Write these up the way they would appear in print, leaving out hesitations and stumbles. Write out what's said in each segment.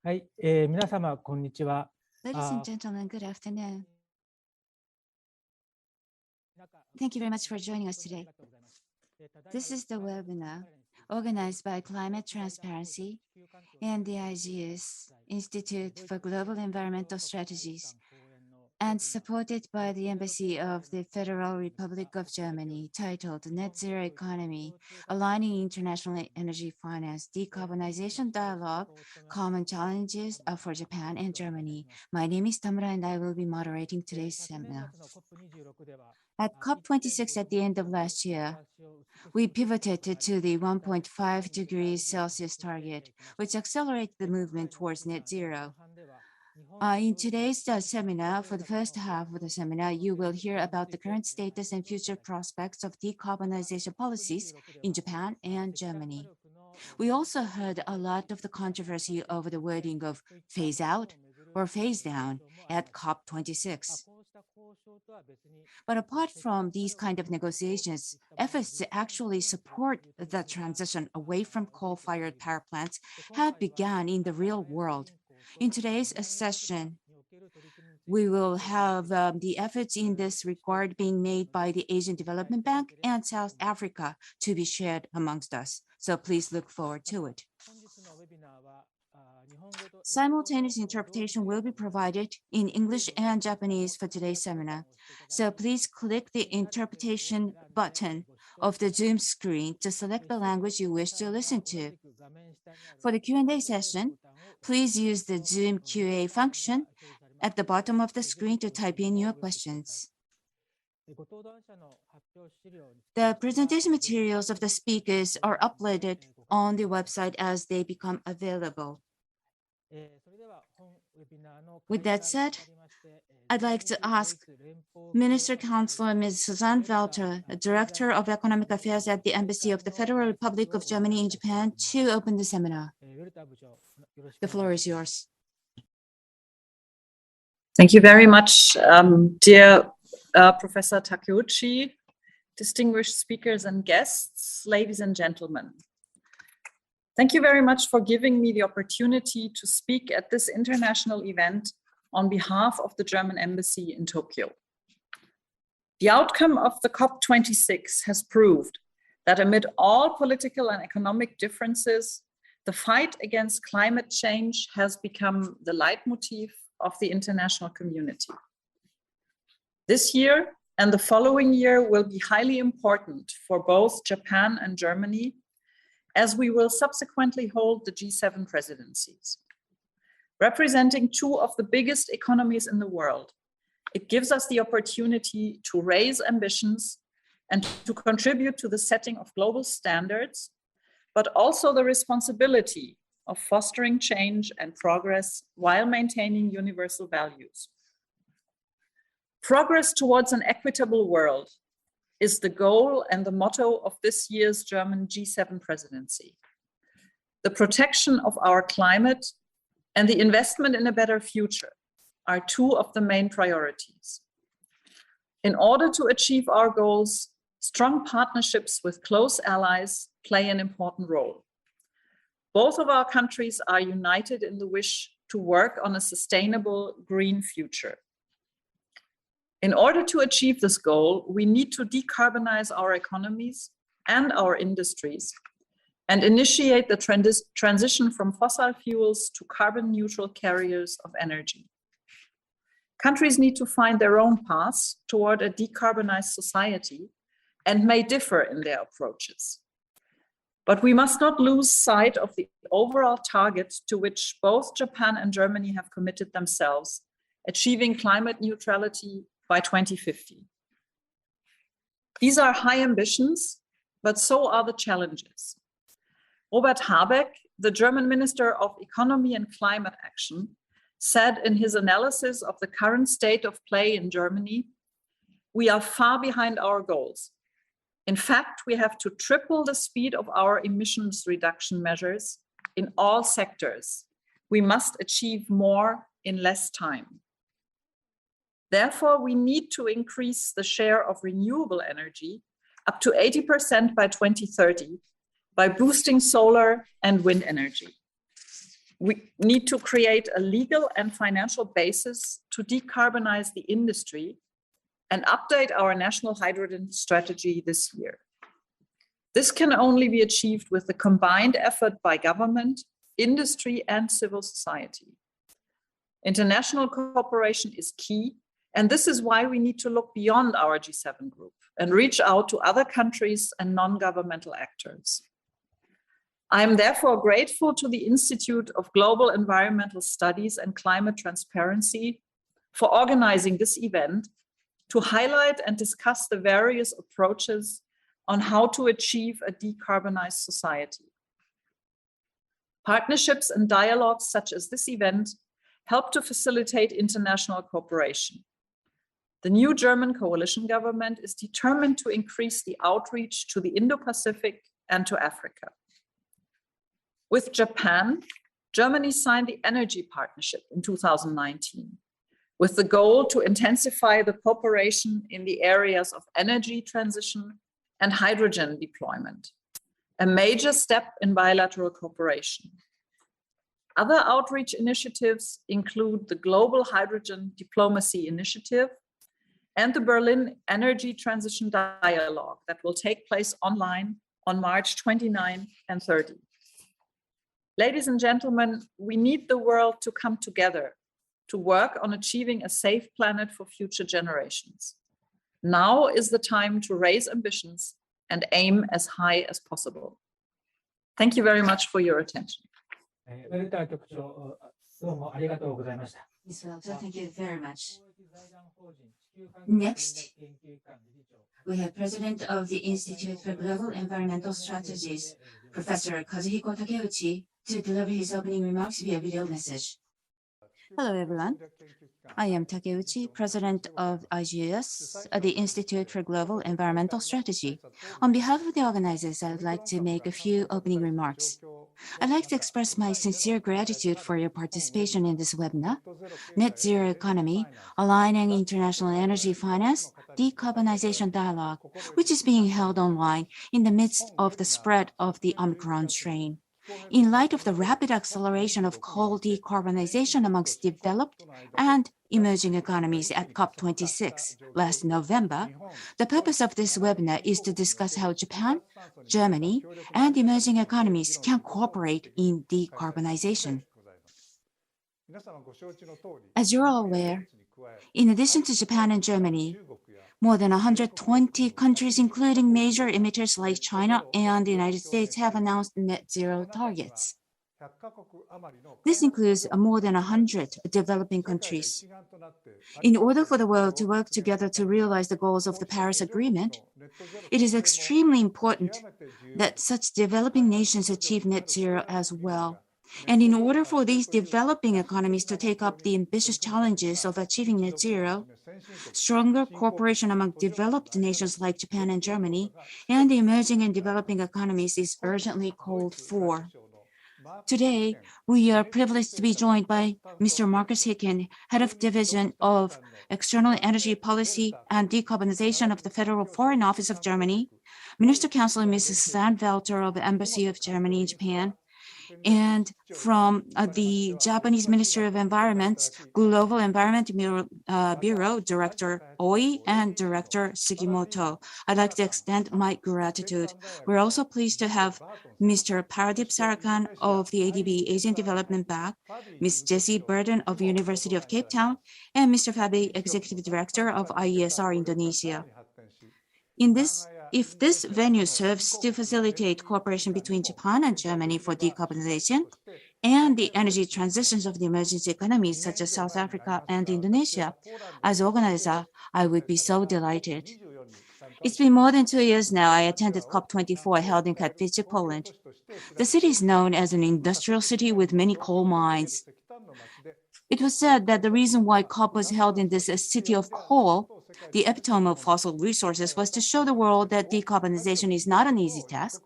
はい、皆様こんにちは。 Ladies and gentlemen, good afternoon. Thank you very much for joining us today. This is the webinar organized by Climate Transparency and the IGS Institute for Global Environmental Strategies, and supported by the Embassy of the Federal Republic of Germany, titled Net Zero Economy, Aligning International Energy Finance, Decarbonization Dialogue, Common Challenges for Japan and Germany. My name is Tamura and I will be moderating today's seminar. At COP26 at the end of last year, we pivoted to the 1.5 degrees Celsius target, which accelerated the movement towards net zero. In today's seminar, for the first half of the seminar, you will hear about the current status and future prospects of decarbonization policies in Japan and Germany. We also heard a lot of the controversy over the wording of phase out or phase down at COP26. But apart from these kind of negotiations, efforts to actually support the transition away from coal-fired power plants have begun in the real world. In today's session, we will have the efforts in this regard being made by the Asian Development Bank and South Africa to be shared amongst us. So please look forward to it. Simultaneous interpretation will be provided in English and Japanese for today's seminar. So please click the interpretation button of the Zoom screen to select the language you wish to listen to. For the Q&A session, please use the Zoom QA function at the bottom of the screen to type in your questions. The presentation materials of the speakers are uploaded on the website as they become available. With that said, I'd like to ask Minister Counselor Ms. Susanne Walter, Director of Economic Affairs at the Embassy of the Federal Republic of Germany in Japan, to open the seminar. The floor is yours. Thank you very much, dear Professor Takeuchi, distinguished speakers and guests, ladies and gentlemen. Thank you very much for giving me the opportunity to speak at this international event on behalf of the German Embassy in Tokyo. The outcome of the COP26 has proved that amid all political and economic differences, the fight against climate change has become the leitmotif of the international community. This year and the following year will be highly important for both Japan and Germany, as we will subsequently hold the G7 presidencies. Representing two of the biggest economies in the world, it gives us the opportunity to raise ambitions and to contribute to the setting of global standards, but also the responsibility of fostering change and progress while maintaining universal values. Progress towards an equitable world is the goal and the motto of this year's German G7 presidency. The protection of our climate and the investment in a better future are two of the main priorities. In order to achieve our goals, strong partnerships with close allies play an important role. Both of our countries are united in the wish to work on a sustainable green future. In order to achieve this goal, we need to decarbonize our economies and our industries and initiate the transition from fossil fuels to carbon neutral carriers of energy. Countries need to find their own paths toward a decarbonized society and may differ in their approaches. But we must not lose sight of the overall target to which both Japan and Germany have committed themselves, achieving climate neutrality by 2050. These are high ambitions, but so are the challenges. Robert Habeck, the German Minister of Economy and Climate Action, said in his analysis of the current state of play in Germany, "We are far behind our goals. In fact, we have to triple the speed of our emissions reduction measures in all sectors. We must achieve more in less time. Therefore, we need to increase the share of renewable energy up to 80% by 2030 by boosting solar and wind energy. We need to create a legal and financial basis to decarbonize the industry and update our national hydrogen strategy this year. This can only be achieved with the combined effort by government, industry, and civil society. International cooperation is key, and this is why we need to look beyond our G7 group and reach out to other countries and non-governmental actors. I am therefore grateful to the Institute of Global Environmental Studies and Climate Transparency for organizing this event to highlight and discuss the various approaches on how to achieve a decarbonized society. Partnerships and dialogues such as this event help to facilitate international cooperation. The new German coalition government is determined to increase the outreach to the Indo-Pacific and to Africa. With Japan, Germany signed the Energy Partnership in 2019, with the goal to intensify the cooperation in the areas of energy transition and hydrogen deployment, a major step in bilateral cooperation. Other outreach initiatives include the Global Hydrogen Diplomacy Initiative and the Berlin Energy Transition Dialogue that will take place online on March 29 and 30. Ladies and gentlemen, we need the world to come together to work on achieving a safe planet for future generations. Now is the time to raise ambitions and aim as high as possible. Thank you very much for your attention. Thank you very much. Next, we have President of the Institute for Global Environmental Strategies, Professor Kazuhiko Takeuchi, to deliver his opening remarks via video message. Hello, everyone. I am Takeuchi, President of IGS, the Institute for Global Environmental Strategy. On behalf of the organizers, I would like to make a few opening remarks. I'd like to express my sincere gratitude for your participation in this webinar, Net Zero Economy, Aligning International Energy Finance, Decarbonization Dialogue, which is being held online in the midst of the spread of the Omicron strain. In light of the rapid acceleration of coal decarbonization amongst developed and emerging economies at COP26 last November, the purpose of this webinar is to discuss how Japan, Germany, and emerging economies can cooperate in decarbonization. As you're all aware, in addition to Japan and Germany, more than 120 countries, including major emitters like China and the United States, have announced net zero targets. This includes more than 100 developing countries. In order for the world to work together to realize the goals of the Paris Agreement, it is extremely important that such developing nations achieve net zero as well. And in order for these developing economies to take up the ambitious challenges of achieving net zero, stronger cooperation among developed nations like Japan and Germany and the emerging and developing economies is urgently called for. Today, we are privileged to be joined by Mr. Marcus Hicken, Head of Division of External Energy Policy and Decarbonization of the Federal Foreign Office of Germany, Minister Counselor Mrs. Susanne Welter of the Embassy of Germany in Japan, and from the Japanese Ministry of Environment's Global Environment Bureau, Director Oi and Director Sugimoto. I'd like to extend my gratitude. We're also pleased to have Mr. Paradip Sarakan of the ADB Asian Development Bank, Ms. Jessie Burden of University of Cape Town, and Mr. Fabi, Executive Director of IESR Indonesia. If this venue serves to facilitate cooperation between Japan and Germany for decarbonization and the energy transitions of the emerging economies such as South Africa and Indonesia, as organizer, I would be so delighted. It's been more than 2 years now I attended COP24 held in Katowice, Poland. The city is known as an industrial city with many coal mines. It was said that the reason why COP was held in this city of coal, the epitome of fossil resources, was to show the world that decarbonization is not an easy task,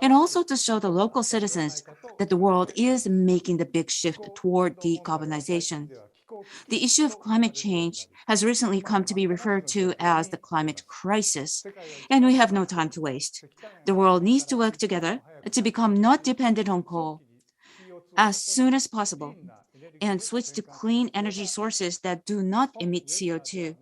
and also to show the local citizens that the world is making the big shift toward decarbonization. The issue of climate change has recently come to be referred to as the climate crisis, and we have no time to waste. The world needs to work together to become not dependent on coal. as soon as possible and switch to clean energy sources that do not emit CO2.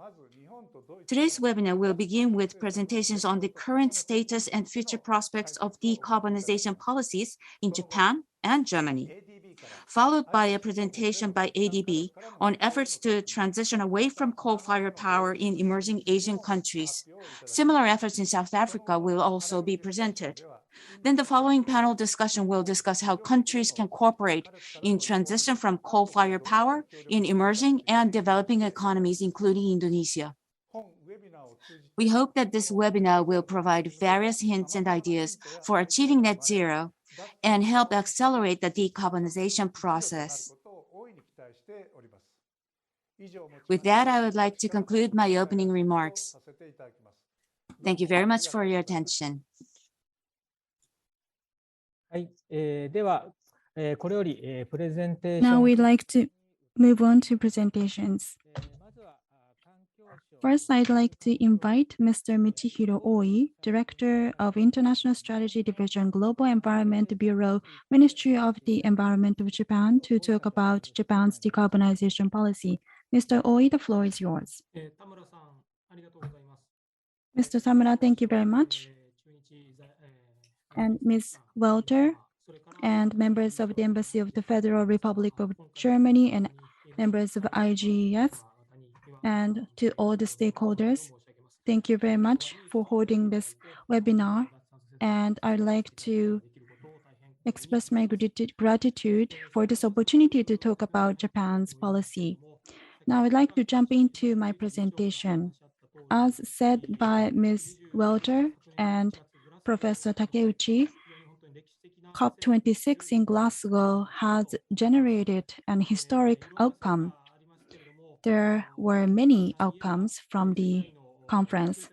Today's webinar will begin with presentations on the current status and future prospects of decarbonization policies in Japan and Germany, followed by a presentation by ADB on efforts to transition away from coal-fired power in emerging Asian countries. Similar efforts in South Africa will also be presented. Then the following panel discussion will discuss how countries can cooperate in transition from coal-fired power in emerging and developing economies, including Indonesia. We hope that this webinar will provide various hints and ideas for achieving net zero and help accelerate the decarbonization process. With that, I would like to conclude my opening remarks. Thank you very much for your attention. はい、では、これより、プレゼンテーション。 Now we'd like to move on to presentations. First, I'd like to invite Mr. Michihiro Oi, Director of International Strategy Division, Global Environment Bureau, Ministry of the Environment of Japan, to talk about Japan's decarbonization policy. Mr. Oi, the floor is yours. Mr. Tamura, thank you very much. And Ms. Welter, and members of the Embassy of the Federal Republic of Germany, and members of IGES, and to all the stakeholders, thank you very much for holding this webinar. And I'd like to express my gratitude for this opportunity to talk about Japan's policy. Now I'd like to jump into my presentation. As said by Ms. Welter and Professor Takeuchi, COP26 in Glasgow has generated an historic outcome. There were many outcomes from the conference,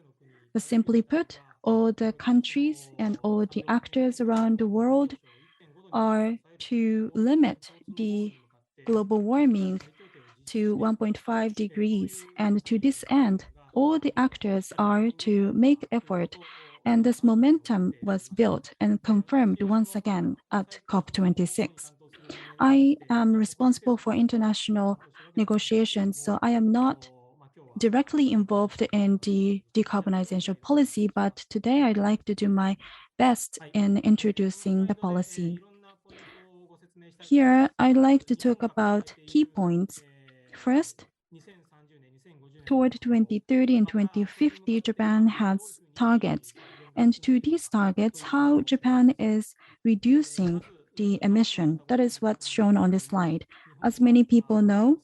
but simply put, all the countries and all the actors around the world are to limit the global warming to 1.5 degrees. And to this end, all the actors are to make effort. And this momentum was built and confirmed once again at COP26. I am responsible for international negotiations, so I am not directly involved in the decarbonization policy, but today I'd like to do my best in introducing the policy. Here, I'd like to talk about key points. First, toward 2030 and 2050, Japan has targets. And to these targets, how Japan is reducing the emission. That is what's shown on this slide. As many people know,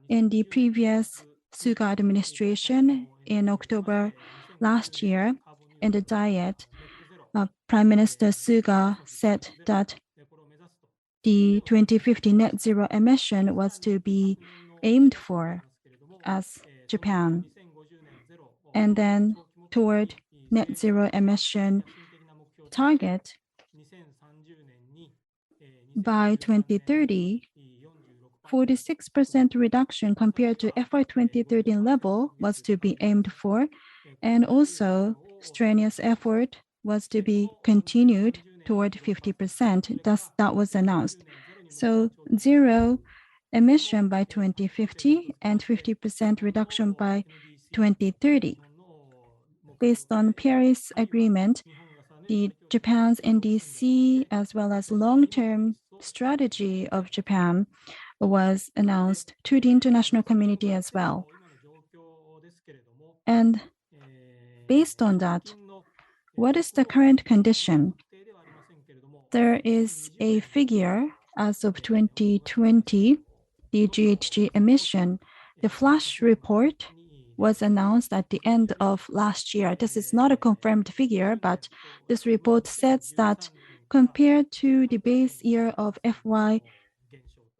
in the previous Suga administration in October last year, in the Diet, Prime Minister Suga said that the 2050 net zero emission was to be aimed for as Japan. And then toward net zero emission target, by 2030, 46% reduction compared to FY 2013 level was to be aimed for, and also strenuous effort was to be continued toward 50%. Thus, that was announced. So zero emission by 2050 and 50% reduction by 2030. Based on Paris Agreement, the Japan's NDC as well as long-term strategy of Japan was announced to the international community as well. And based on that, what is the current condition? There is a figure as of 2020, the GHG emission. The flash report was announced at the end of last year. This is not a confirmed figure, but this report says that compared to the base year of FY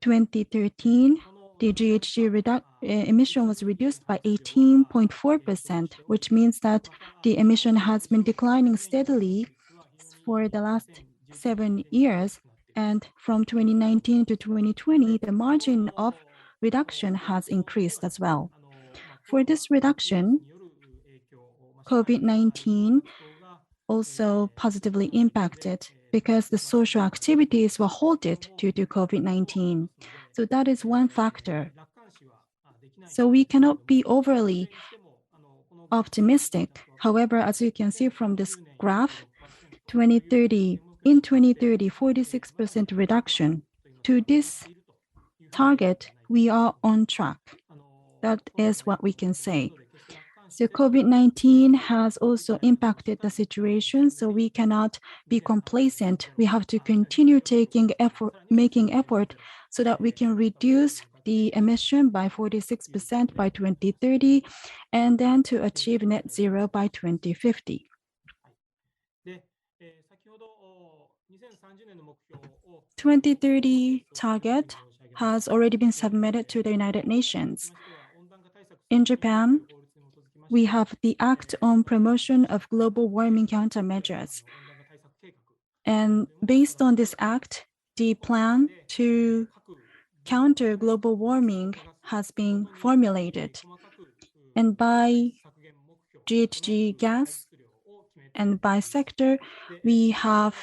2013, the GHG emission was reduced by 18.4%, which means that the emission has been declining steadily for the last 7 years. And from 2019 to 2020, the margin of reduction has increased as well. For this reduction, COVID-19 also positively impacted because the social activities were halted due to COVID-19. So that is one factor. So we cannot be overly optimistic. However, as you can see from this graph, in 2030, 46% reduction. To this target, we are on track. That is what we can say. So COVID-19 has also impacted the situation, so we cannot be complacent. We have to continue making effort so that we can reduce the emission by 46% by 2030, and then to achieve net zero by 2050. 2030 target has already been submitted to the United Nations. In Japan, we have the Act on Promotion of Global Warming Countermeasures. And based on this act, the plan to counter global warming has been formulated. And by GHG gas and by sector, we have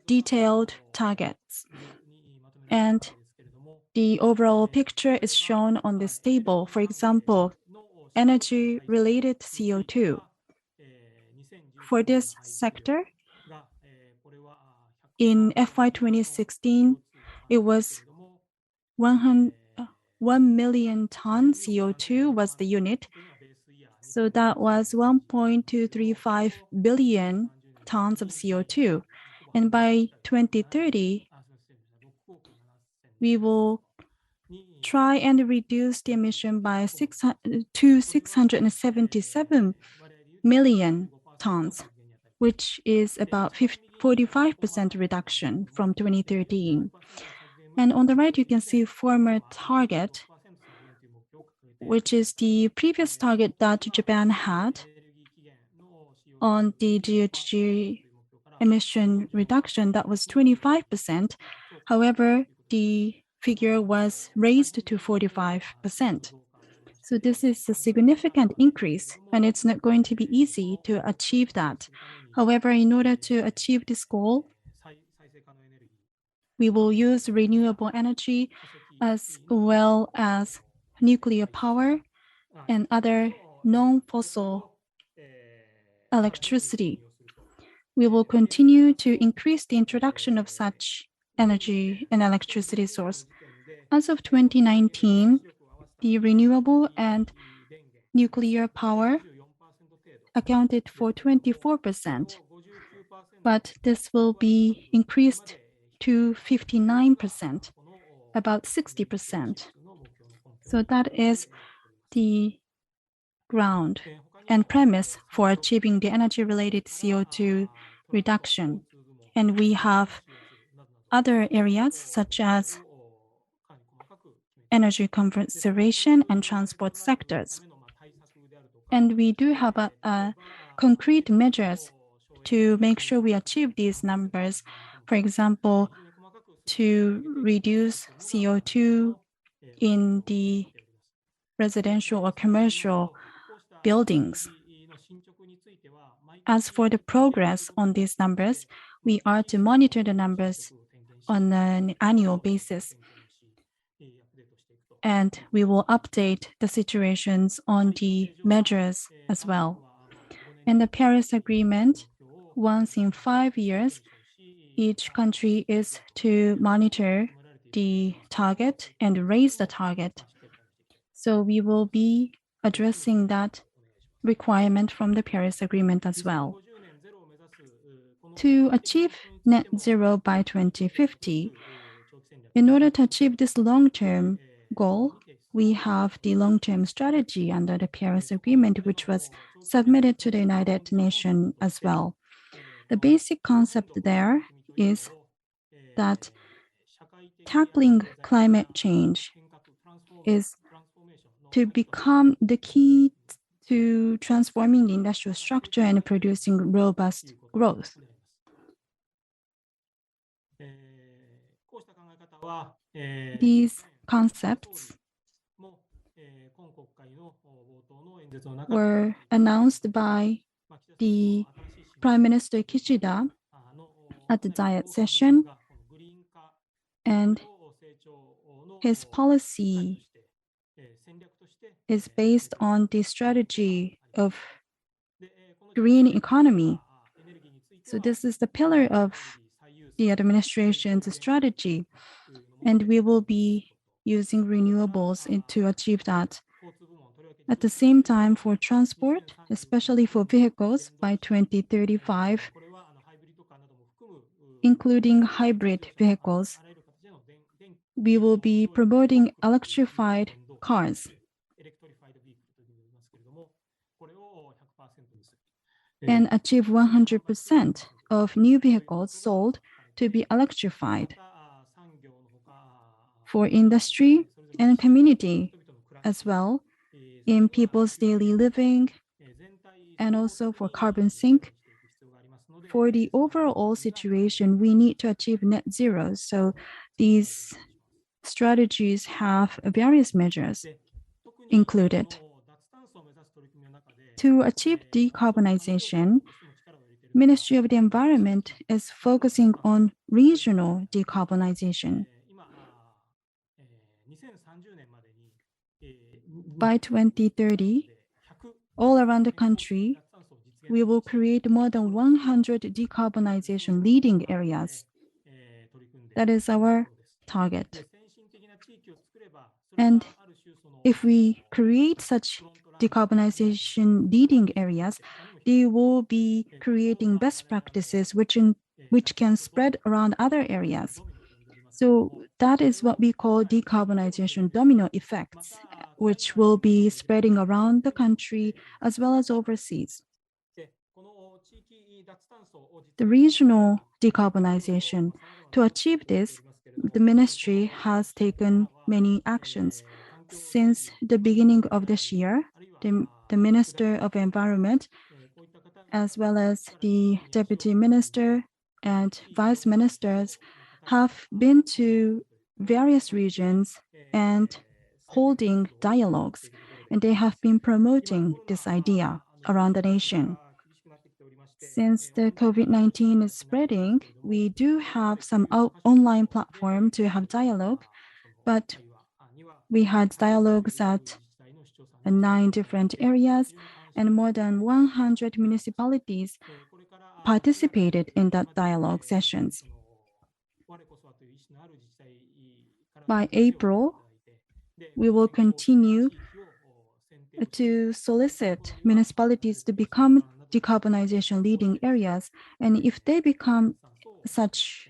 detailed targets. And the overall picture is shown on this table. For example, energy-related CO2. For this sector, in FY 2016, it was 1 million ton CO2 was the unit. So that was 1.235 billion tons of CO2. And by 2030, we will try and reduce the emission by 677 million tons, which is about 45% reduction from 2013. And on the right, you can see former target, which is the previous target that Japan had on the GHG emission reduction, that was 25%. However, the figure was raised to 45%. So this is a significant increase, and it's not going to be easy to achieve that. However, in order to achieve this goal, we will use renewable energy as well as nuclear power and other non-fossil electricity. We will continue to increase the introduction of such energy and electricity source. As of 2019, the renewable and nuclear power accounted for 24%, but this will be increased to 59%, about 60%. So that is the ground and premise for achieving the energy-related CO2 reduction. And we have other areas such as energy conservation and transport sectors. And we do have concrete measures to make sure we achieve these numbers. For example, to reduce CO2 in the residential or commercial buildings. As for the progress on these numbers, we are to monitor the numbers on an annual basis. And we will update the situations on the measures as well. In the Paris Agreement, once in 5 years, each country is to monitor the target and raise the target. So we will be addressing that requirement from the Paris Agreement as well. To achieve net zero by 2050, in order to achieve this long-term goal, we have the long-term strategy under the Paris Agreement, which was submitted to the United Nations as well. The basic concept there is that tackling climate change is to become the key to transforming the industrial structure and producing robust growth. These concepts were announced by the Prime Minister Kishida at the Diet session, and his policy is based on the strategy of green economy. So this is the pillar of the administration's strategy, and we will be using renewables to achieve that. At the same time, for transport, especially for vehicles by 2035, including hybrid vehicles, we will be promoting electrified cars. And achieve 100% of new vehicles sold to be electrified. For industry and community as well, in people's daily living, and also for carbon sink. For the overall situation, we need to achieve net zero. So these strategies have various measures included. To achieve decarbonization, Ministry of the Environment is focusing on regional decarbonization. By 2030, all around the country, we will create more than 100 decarbonization leading areas. That is our target. And if we create such decarbonization leading areas, they will be creating best practices which can spread around other areas. So that is what we call decarbonization domino effects, which will be spreading around the country as well as overseas. The regional decarbonization. To achieve this, the ministry has taken many actions. Since the beginning of this year, the Minister of Environment, as well as the Deputy Minister and Vice Ministers, have been to various regions and holding dialogues, and they have been promoting this idea around the nation. Since the COVID-19 is spreading, we do have some online platform to have dialogue, but we had dialogues at 9 different areas, and more than 100 municipalities participated in that dialogue sessions. By April, we will continue to solicit municipalities to become decarbonization leading areas. And if they become such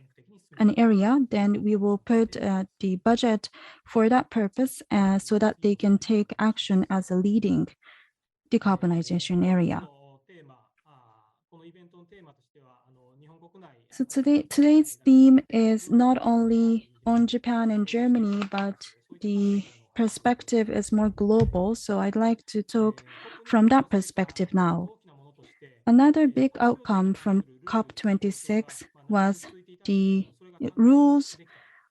an area, then we will put the budget for that purpose so that they can take action as a leading decarbonization area. So today's theme is not only on Japan and Germany, but the perspective is more global. So I'd like to talk from that perspective now. Another big outcome from COP26 was the rules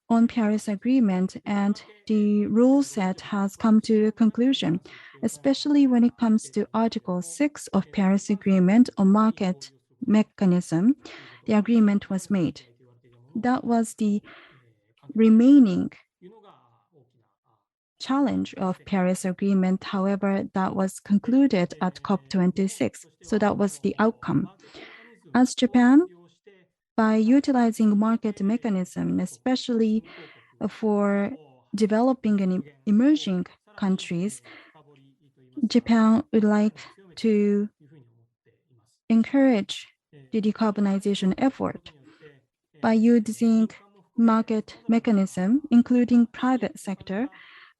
on Paris Agreement, and the rule set has come to a conclusion, especially when it comes to Article 6 of Paris Agreement on market mechanism. The agreement was made. That was the remaining challenge of Paris Agreement. However, that was concluded at COP26. So that was the outcome. As Japan, by utilizing market mechanism, especially for developing and emerging countries, Japan would like to encourage the decarbonization effort by using market mechanism, including private sector.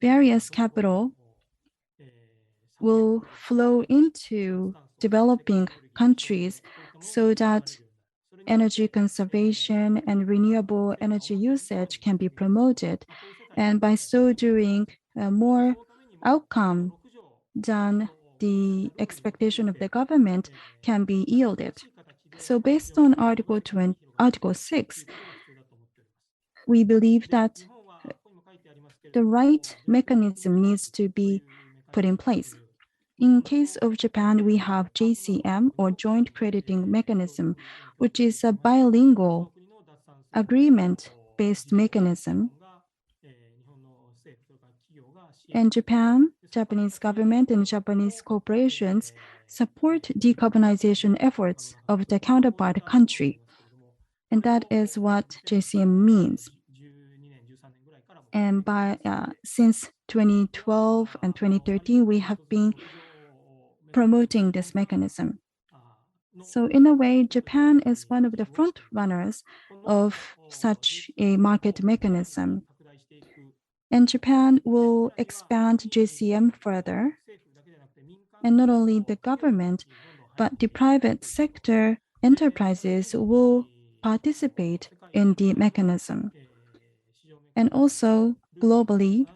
Various capital will flow into developing countries so that energy conservation and renewable energy usage can be promoted. And by so doing, more outcome than the expectation of the government can be yielded. So based on Article 6, we believe that the right mechanism needs to be put in place. In case of Japan, we have JCM, or Joint Crediting Mechanism, which is a bilingual agreement-based mechanism. In Japan, Japanese government and Japanese corporations support decarbonization efforts of the counterpart country. And that is what JCM means. And since 2012 and 2013, we have been promoting this mechanism. So in a way, Japan is one of the front runners of such a market mechanism. And Japan will expand JCM further. And not only the government, but the private sector enterprises will participate in the mechanism. And also globally,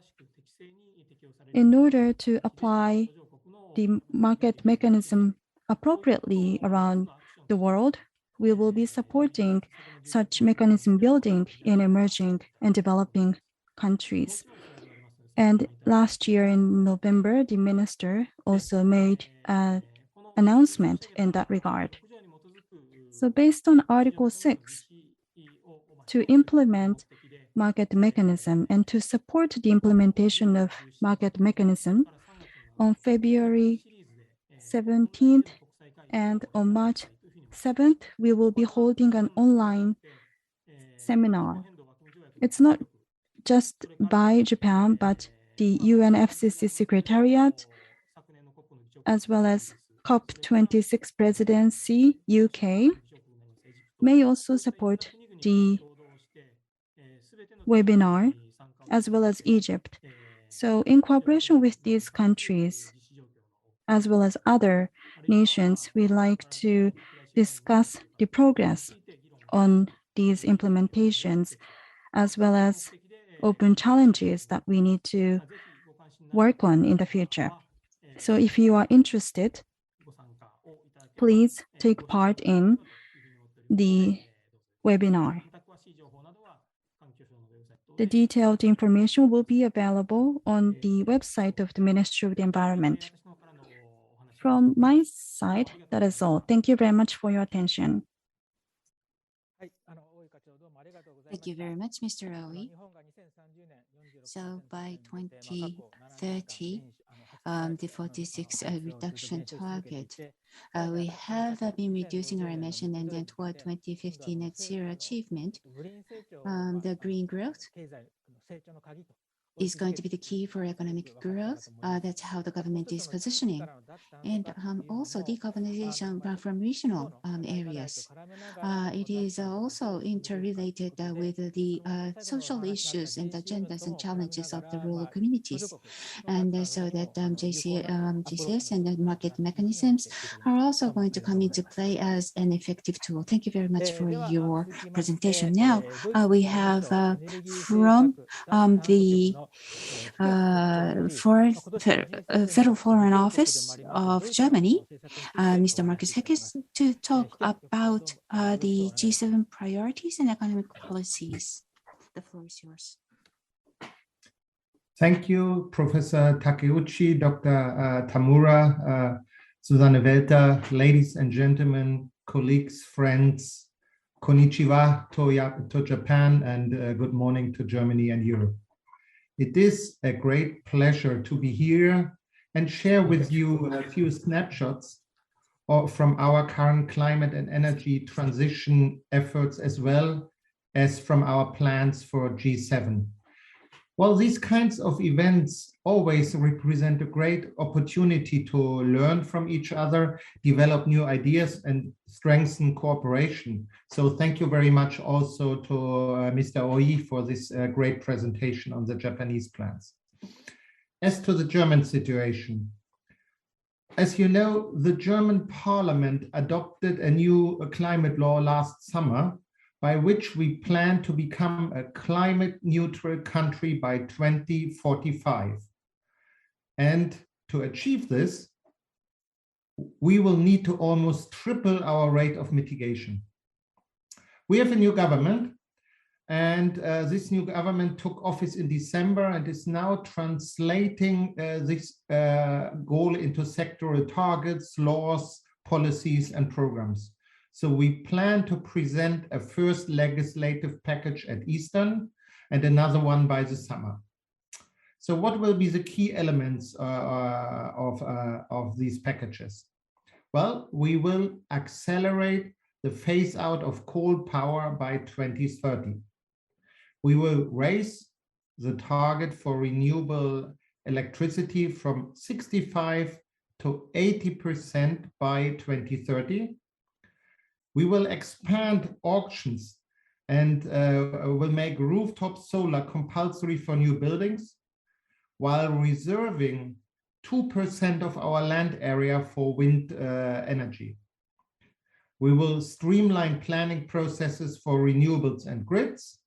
in order to apply the market mechanism appropriately around the world, we will be supporting such mechanism building in emerging and developing countries. And last year in November, the minister also made an announcement in that regard. So based on Article 6, to implement market mechanism and to support the implementation of market mechanism, on February 17th and on March 7th, we will be holding an online seminar. It's not just by Japan, but the UNFCCC Secretariat, as well as COP26 presidency, UK, may also support the webinar, as well as Egypt. So in cooperation with these countries, as well as other nations, we'd like to discuss the progress on these implementations, as well as open challenges that we need to work on in the future. So if you are interested, please take part in the webinar. The detailed information will be available on the website of the Ministry of the Environment. From my side, that is all. Thank you very much for your attention. Thank you very much, Mr. Aoi. So by 2030, the 46 reduction target, we have been reducing our emission, and then toward 2050 net zero achievement, the green growth is going to be the key for economic growth. That's how the government is positioning. And also decarbonization from regional areas. It is also interrelated with the social issues and agendas and challenges of the rural communities. And so that GCS and the market mechanisms are also going to come into play as an effective tool. Thank you very much for your presentation. Now we have from the Federal Foreign Office of Germany, Mr. Marcus Heckes, to talk about the G7 priorities and economic policies. The floor is yours. Thank you, Professor Takeuchi, Dr. Tamura, Susanne Welter, ladies and gentlemen, colleagues, friends, konnichiwa to Japan, and good morning to Germany and Europe. It is a great pleasure to be here and share with you a few snapshots from our current climate and energy transition efforts, as well as from our plans for G7. Well, these kinds of events always represent a great opportunity to learn from each other, develop new ideas, and strengthen cooperation. So thank you very much also to Mr. Oi for this great presentation on the Japanese plans. As to the German situation, as you know, the German parliament adopted a new climate law last summer, by which we plan to become a climate neutral country by 2045. And to achieve this, we will need to almost triple our rate of mitigation. We have a new government, and this new government took office in December and is now translating this goal into sectoral targets, laws, policies, and programs. So we plan to present a first legislative package at Easter and another one by the summer. So what will be the key elements of these packages? Well, we will accelerate the phase out of coal power by 2030. We will raise the target for renewable electricity from 65 to 80% by 2030. We will expand auctions and will make rooftop solar compulsory for new buildings, while reserving 2% of our land area for wind energy. We will streamline planning processes for renewables and grids.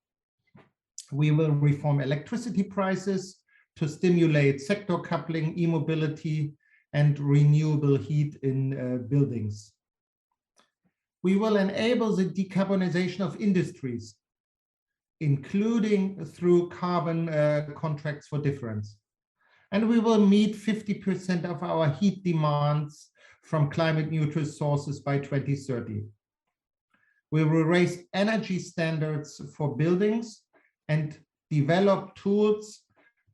We will reform electricity prices to stimulate sector coupling, e-mobility, and renewable heat in buildings. We will enable the decarbonization of industries, including through carbon contracts for difference. And we will meet 50% of our heat demands from climate neutral sources by 2030. We will raise energy standards for buildings and develop tools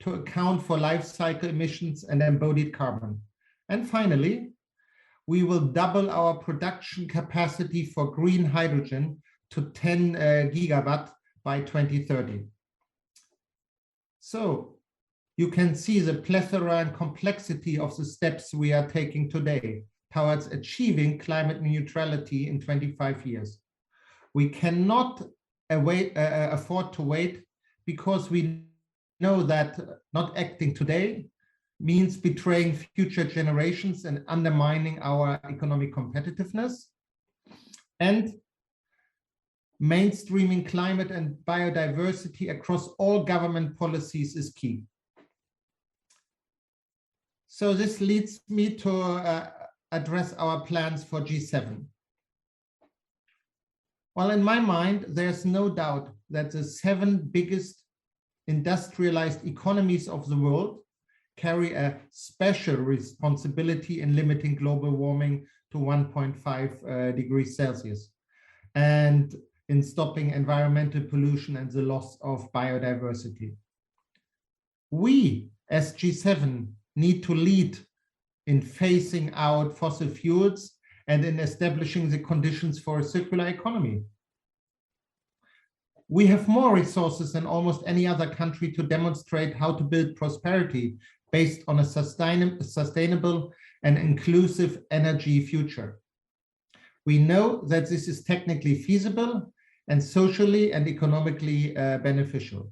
to account for life cycle emissions and embodied carbon. And finally, we will double our production capacity for green hydrogen to 10 gigawatt by 2030. So you can see the plethora and complexity of the steps we are taking today towards achieving climate neutrality in 25 years. We cannot afford to wait, because we know that not acting today means betraying future generations and undermining our economic competitiveness. And mainstreaming climate and biodiversity across all government policies is key. So this leads me to address our plans for G7. Well, in my mind, there's no doubt that the 7 biggest industrialized economies of the world carry a special responsibility in limiting global warming to 1.5 degrees Celsius and in stopping environmental pollution and the loss of biodiversity. We, as G7, need to lead in phasing out fossil fuels and in establishing the conditions for a circular economy. We have more resources than almost any other country to demonstrate how to build prosperity based on a sustainable and inclusive energy future. We know that this is technically feasible and socially and economically beneficial.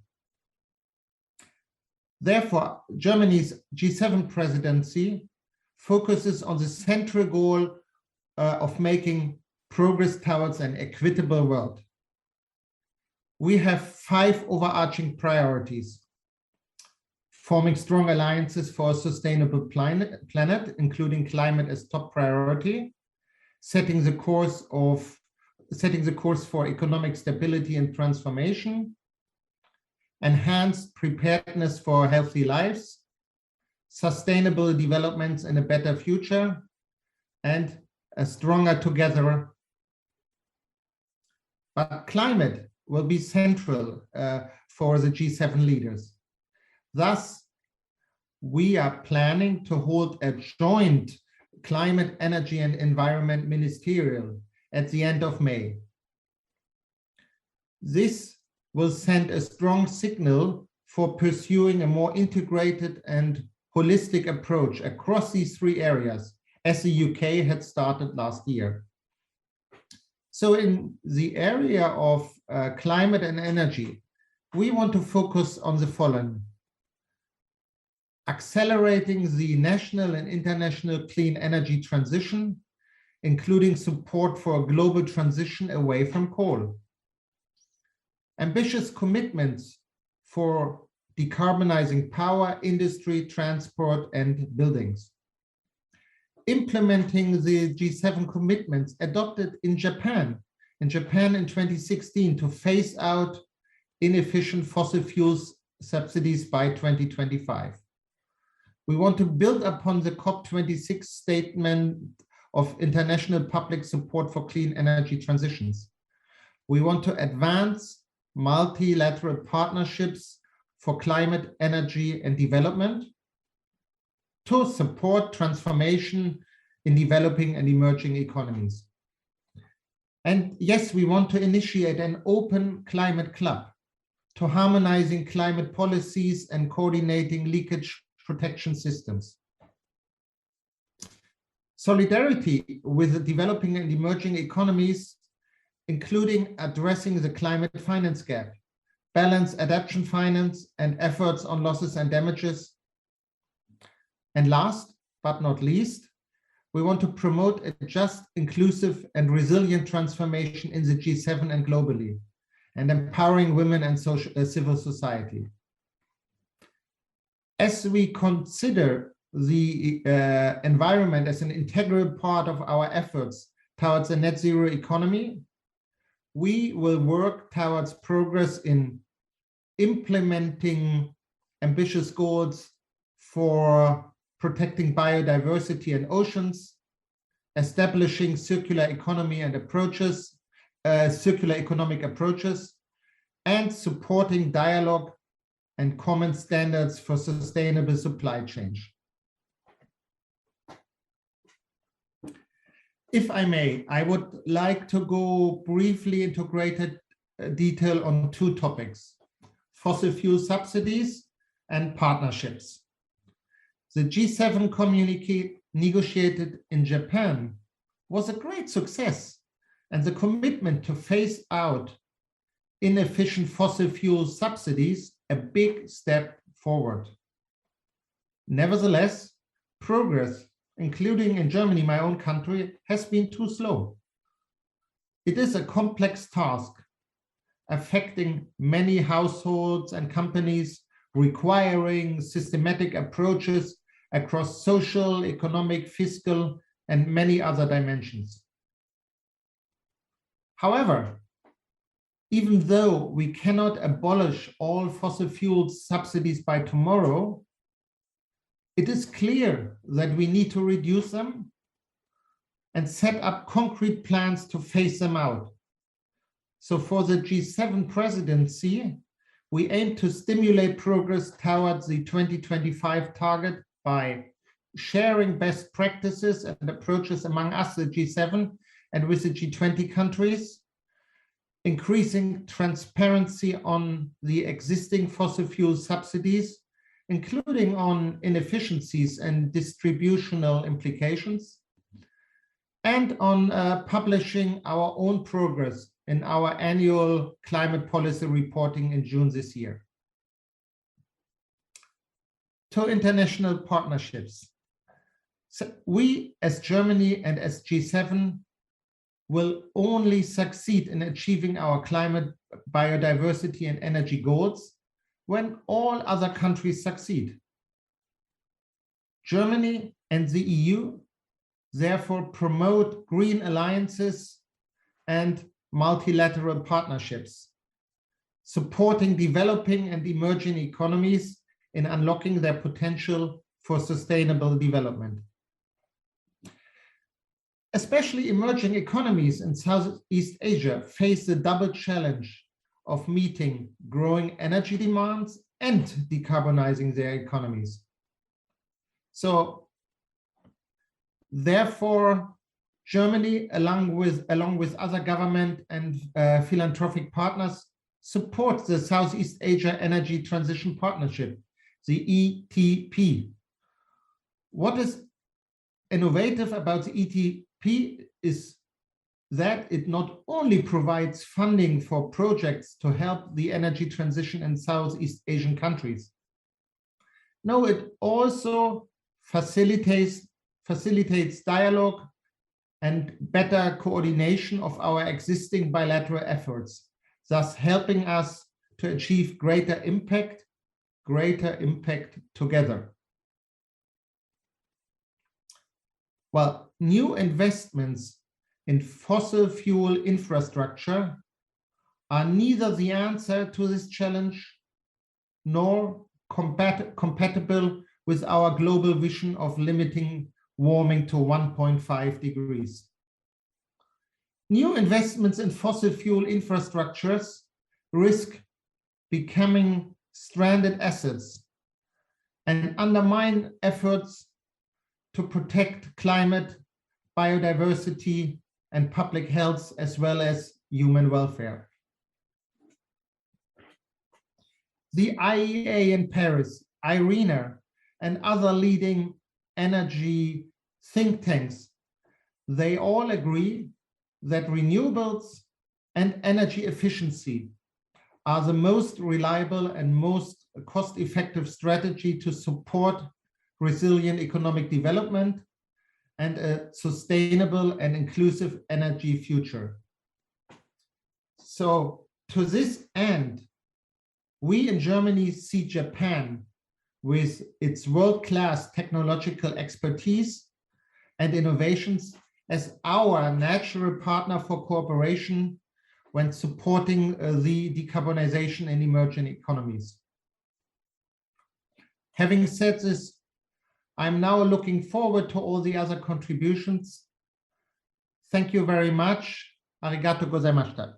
Therefore, Germany's G7 presidency focuses on the central goal of making progress towards an equitable world. We have 5 overarching priorities: forming strong alliances for a sustainable planet, including climate as top priority, setting the course for economic stability and transformation, enhanced preparedness for healthy lives, sustainable developments in a better future, and a stronger together. But climate will be central for the G7 leaders. Thus, we are planning to hold a joint climate, energy, and environment ministerial at the end of May. This will send a strong signal for pursuing a more integrated and holistic approach across these 3 areas, as the UK had started last year. So in the area of climate and energy, we want to focus on the following: accelerating the national and international clean energy transition, including support for a global transition away from coal. Ambitious commitments for decarbonizing power, industry, transport, and buildings. Implementing the G7 commitments adopted in Japan in 2016 to phase out inefficient fossil fuels subsidies by 2025. We want to build upon the COP26 statement of international public support for clean energy transitions. We want to advance multilateral partnerships for climate, energy, and development to support transformation in developing and emerging economies. And yes, we want to initiate an open climate club to harmonizing climate policies and coordinating leakage protection systems. Solidarity with the developing and emerging economies, including addressing the climate finance gap, balance adaptation finance, and efforts on losses and damages. And last but not least, we want to promote a just, inclusive, and resilient transformation in the G7 and globally, and empowering women and civil society. As we consider the environment as an integral part of our efforts towards a net zero economy, we will work towards progress in implementing ambitious goals for protecting biodiversity and oceans, establishing circular economy and approaches, circular economic approaches, and supporting dialogue and common standards for sustainable supply chain. If I may, I would like to go briefly into greater detail on two topics: fossil fuel subsidies and partnerships. The G7 communique negotiated in Japan was a great success, and the commitment to phase out inefficient fossil fuel subsidies a big step forward. Nevertheless, progress, including in Germany, my own country, has been too slow. It is a complex task affecting many households and companies, requiring systematic approaches across social, economic, fiscal, and many other dimensions. However, even though we cannot abolish all fossil fuel subsidies by tomorrow, it is clear that we need to reduce them and set up concrete plans to phase them out. So for the G7 presidency, we aim to stimulate progress towards the 2025 target by sharing best practices and approaches among us, the G7, and with the G20 countries, increasing transparency on the existing fossil fuel subsidies, including on inefficiencies and distributional implications, and on publishing our own progress in our annual climate policy reporting in June this year. To international partnerships. So we as Germany and as G7 will only succeed in achieving our climate, biodiversity, and energy goals when all other countries succeed. Germany and the EU therefore promote green alliances and multilateral partnerships, supporting developing and emerging economies in unlocking their potential for sustainable development. Especially emerging economies in Southeast Asia face the double challenge of meeting growing energy demands and decarbonizing their economies. So therefore, Germany, along with other government and philanthropic partners, supports the Southeast Asia Energy Transition Partnership, the ETP. What is innovative about the ETP is that it not only provides funding for projects to help the energy transition in Southeast Asian countries. No, it also facilitates dialogue and better coordination of our existing bilateral efforts, thus helping us to achieve greater impact together. Well, new investments in fossil fuel infrastructure are neither the answer to this challenge nor compatible with our global vision of limiting warming to 1.5 degrees. New investments in fossil fuel infrastructures risk becoming stranded assets and undermine efforts to protect climate, biodiversity, and public health, as well as human welfare. The IEA in Paris, IRENA, and other leading energy think tanks, they all agree that renewables and energy efficiency are the most reliable and most cost-effective strategy to support resilient economic development and a sustainable and inclusive energy future. So to this end, we in Germany see Japan with its world-class technological expertise and innovations as our natural partner for cooperation when supporting the decarbonization in emerging economies. Having said this, I'm now looking forward to all the other contributions. Thank you very much. Arigato gozaimashita.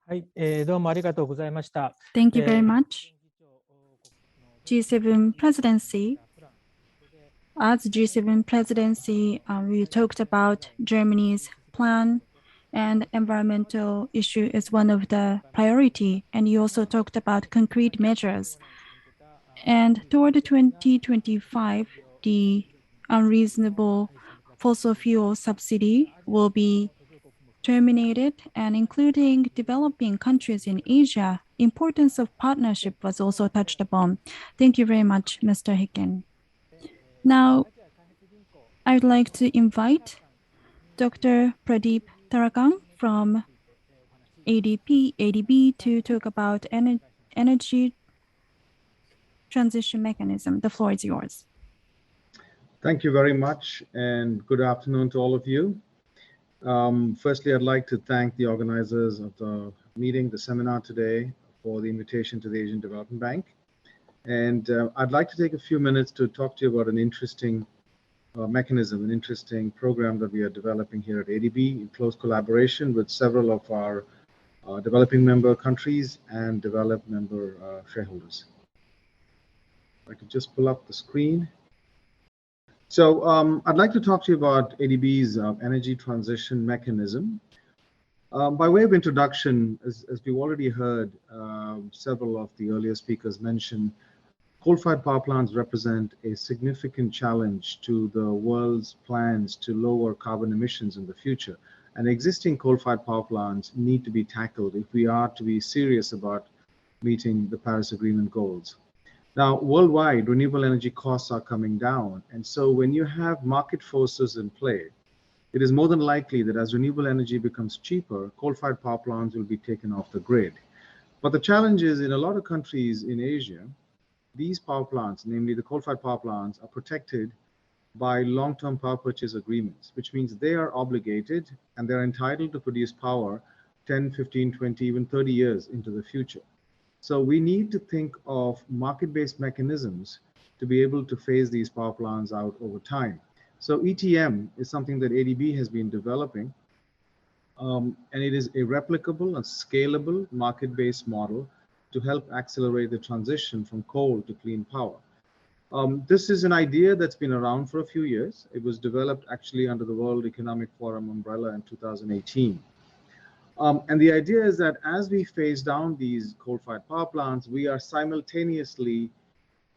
はい、どうもありがとうございました。 Thank you very much. G7 presidency. As G7 presidency, we talked about Germany's plan, and environmental issue is one of the priority. And you also talked about concrete measures. And toward 2025, the unreasonable fossil fuel subsidy will be terminated, and including developing countries in Asia, importance of partnership was also touched upon. Thank you very much, Mr. Hicken. Now, I would like to invite Dr. Pradeep Tarakan from ADB to talk about energy transition mechanism. The floor is yours. Thank you very much, and good afternoon to all of you. Firstly, I'd like to thank the organizers of the meeting, the seminar today, for the invitation to the Asian Development Bank. And I'd like to take a few minutes to talk to you about an interesting mechanism, an interesting program that we are developing here at ADB in close collaboration with several of our developing member countries and developed member shareholders. If I could just pull up the screen. So I'd like to talk to you about ADB's energy transition mechanism. By way of introduction, as we've already heard, several of the earlier speakers mentioned, coal-fired power plants represent a significant challenge to the world's plans to lower carbon emissions in the future. And existing coal-fired power plants need to be tackled if we are to be serious about meeting the Paris Agreement goals. Now, worldwide, renewable energy costs are coming down. And so when you have market forces in play, it is more than likely that as renewable energy becomes cheaper, coal-fired power plants will be taken off the grid. But the challenge is in a lot of countries in Asia, these power plants, namely the coal-fired power plants, are protected by long-term power purchase agreements, which means they are obligated and they're entitled to produce power 10, 15, 20, even 30 years into the future. So we need to think of market-based mechanisms to be able to phase these power plants out over time. So ETM is something that ADB has been developing, and it is a replicable and scalable market-based model to help accelerate the transition from coal to clean power. This is an idea that's been around for a few years. It was developed actually under the World Economic Forum umbrella in 2018. And the idea is that as we phase down these coal-fired power plants, we are simultaneously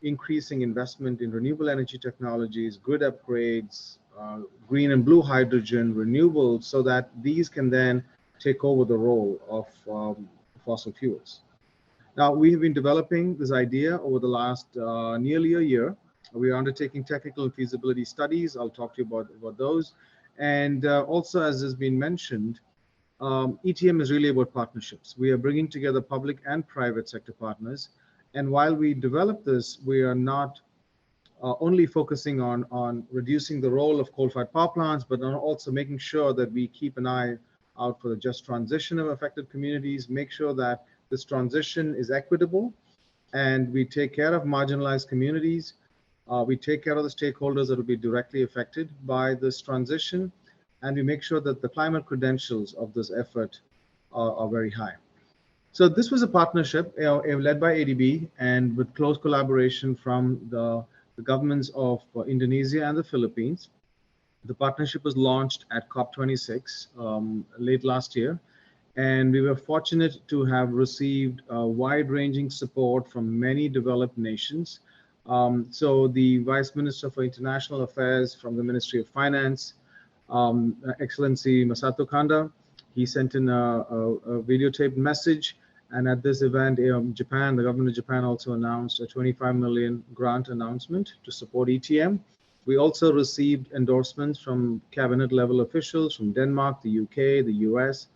increasing investment in renewable energy technologies, grid upgrades, green and blue hydrogen, renewables, so that these can then take over the role of fossil fuels. Now, we have been developing this idea over the last nearly a year. We are undertaking technical and feasibility studies. I'll talk to you about those. And also, as has been mentioned, ETM is really about partnerships. We are bringing together public and private sector partners. And while we develop this, we are not only focusing on reducing the role of coal-fired power plants, but on also making sure that we keep an eye out for the just transition of affected communities, make sure that this transition is equitable, and we take care of marginalized communities, We take care of the stakeholders that will be directly affected by this transition, and we make sure that the climate credentials of this effort are very high. So this was a partnership led by ADB and with close collaboration from the governments of Indonesia and the Philippines. The partnership was launched at COP26 late last year, and we were fortunate to have received wide-ranging support from many developed nations. So the Vice Minister for International Affairs from the Ministry of Finance, Excellency Masato Kanda, he sent in a videotaped message. And at this event, Japan, the government of Japan also announced a 25 million grant announcement to support ETM. We also received endorsements from cabinet level officials from Denmark, the UK, the US,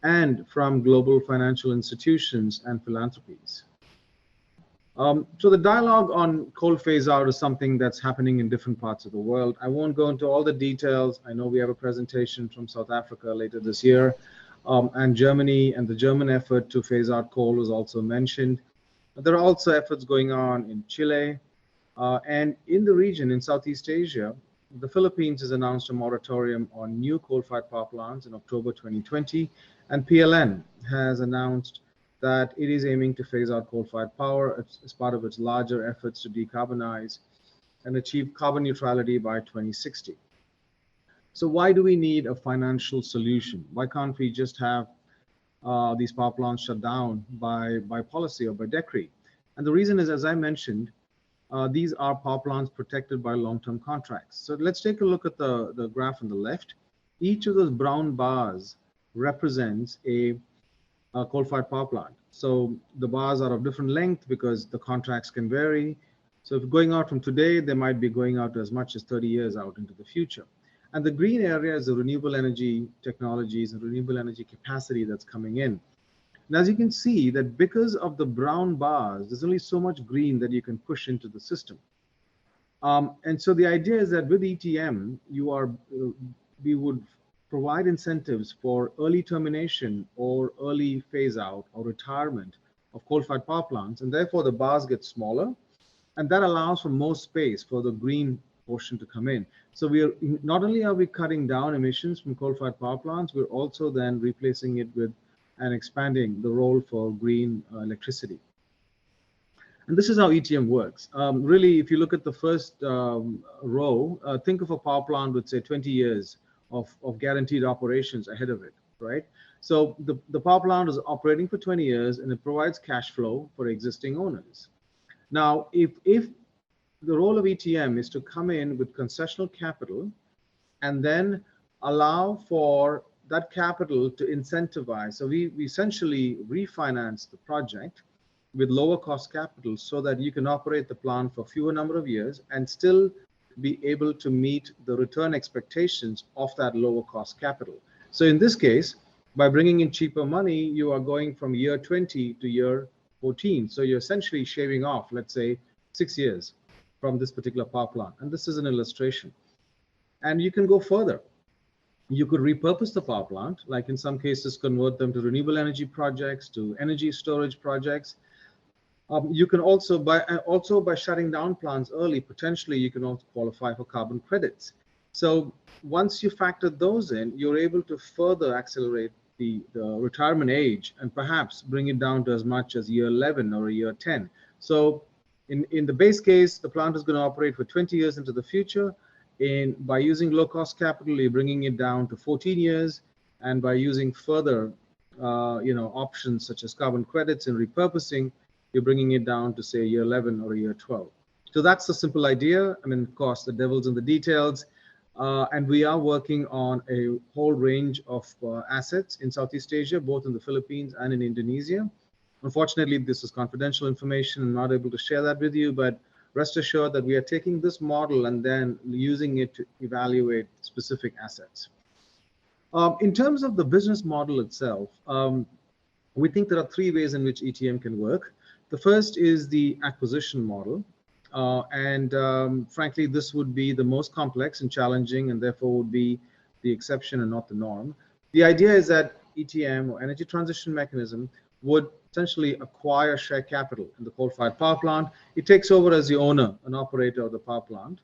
and from global financial institutions and philanthropies. So the dialogue on coal phase out is something that's happening in different parts of the world. I won't go into all the details. I know we have a presentation from South Africa later this year, and Germany, and the German effort to phase out coal was also mentioned. But there are also efforts going on in Chile, and in the region in Southeast Asia. The Philippines has announced a moratorium on new coal-fired power plants in October 2020, and PLN has announced that it is aiming to phase out coal-fired power as part of its larger efforts to decarbonize and achieve carbon neutrality by 2060. So why do we need a financial solution? Why can't we just have these power plants shut down by policy or by decree? And the reason is, as I mentioned, these are power plants protected by long-term contracts. So let's take a look at the graph on the left. Each of those brown bars represents a coal-fired power plant. So the bars are of different length because the contracts can vary. So if going out from today, they might be going out as much as 30 years out into the future. And the green area is the renewable energy technologies and renewable energy capacity that's coming in. And as you can see that because of the brown bars, there's only so much green that you can push into the system. And so the idea is that with ETM, we would provide incentives for early termination or early phase out or retirement of coal-fired power plants, and therefore the bars get smaller, and that allows for more space for the green portion to come in. So we are not only are we cutting down emissions from coal-fired power plants, we're also then replacing it with and expanding the role for green electricity. And this is how ETM works. Really, if you look at the first row, think of a power plant with say 20 years of guaranteed operations ahead of it, right? So the power plant is operating for 20 years and it provides cash flow for existing owners. Now, if the role of ETM is to come in with concessional capital and then allow for that capital to incentivize. So we essentially refinance the project with lower cost capital so that you can operate the plant for fewer number of years and still be able to meet the return expectations of that lower cost capital. So in this case, by bringing in cheaper money, you are going from year 20 to year 14. So you're essentially shaving off, let's say, 6 years from this particular power plant. And this is an illustration. And you can go further. You could repurpose the power plant, like in some cases, convert them to renewable energy projects, to energy storage projects. You can also, by shutting down plants early, potentially you can also qualify for carbon credits. So once you factor those in, you're able to further accelerate the retirement age and perhaps bring it down to as much as year 11 or year 10. So in the base case, the plant is going to operate for 20 years into the future. By using low-cost capital, you're bringing it down to 14 years, and by using further, options such as carbon credits and repurposing, you're bringing it down to say year 11 or year 12. So that's the simple idea. I mean, of course, the devil's in the details, and we are working on a whole range of assets in Southeast Asia, both in the Philippines and in Indonesia. Unfortunately, this is confidential information. I'm not able to share that with you, but rest assured that we are taking this model and then using it to evaluate specific assets. In terms of the business model itself, we think there are 3 ways in which ETM can work. The first is the acquisition model. Frankly, this would be the most complex and challenging, and therefore would be the exception and not the norm. The idea is that ETM, or energy transition mechanism, would essentially acquire share capital in the coal-fired power plant. It takes over as the owner and operator of the power plant.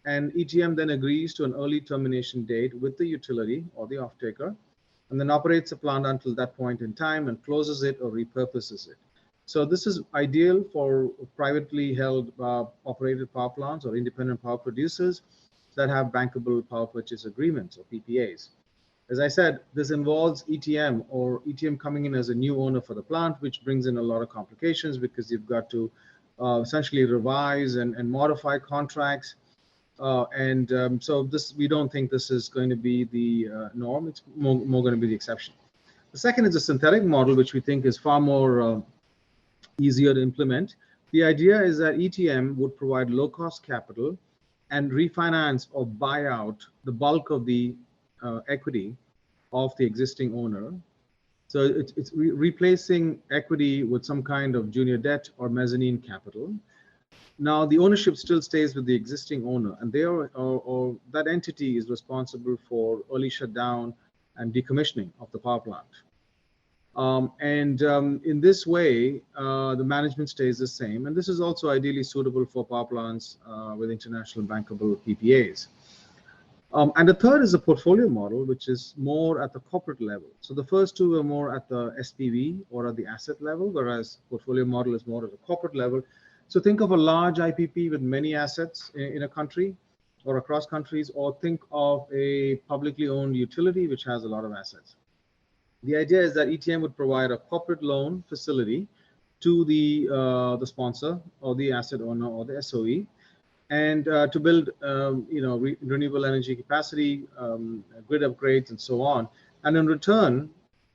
And ETM then agrees to an early termination date with the utility or the off-taker, and then operates the plant until that point in time and closes it or repurposes it. So this is ideal for privately held operated power plants or independent power producers that have bankable power purchase agreements or PPAs. As I said, this involves ETM or ETM coming in as a new owner for the plant, which brings in a lot of complications because you've got to essentially revise and modify contracts. So we don't think this is going to be the norm. It's more going to be the exception. The second is a synthetic model, which we think is far more easier to implement. The idea is that ETM would provide low-cost capital and refinance or buy out the bulk of the equity of the existing owner. So it's replacing equity with some kind of junior debt or mezzanine capital. Now the ownership still stays with the existing owner, and they are, or that entity is responsible for early shutdown and decommissioning of the power plant. In this way, the management stays the same, and this is also ideally suitable for power plants with international bankable PPAs. And the third is a portfolio model, which is more at the corporate level. So the first two are more at the SPV or at the asset level, whereas portfolio model is more at the corporate level. So think of a large IPP with many assets in a country or across countries, or think of a publicly owned utility which has a lot of assets. The idea is that ETM would provide a corporate loan facility to the sponsor or the asset owner or the SOE, and to build renewable energy capacity, grid upgrades, and so on. And in return,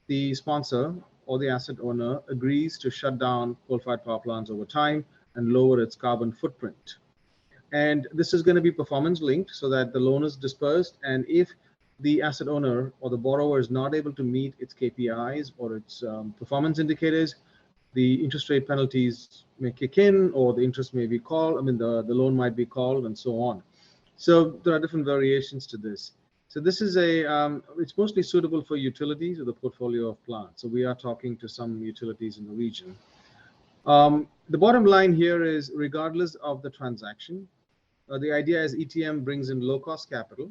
the sponsor or the asset owner agrees to shut down coal-fired power plants over time and lower its carbon footprint. And this is going to be performance linked so that the loan is dispersed, and if the asset owner or the borrower is not able to meet its KPIs or its performance indicators, the interest rate penalties may kick in, or the interest may be called. I mean, the loan might be called, and so on. So there are different variations to this. So this is it's mostly suitable for utilities with a portfolio of plants. So we are talking to some utilities in the region. The bottom line here is, regardless of the transaction, the idea is ETM brings in low-cost capital,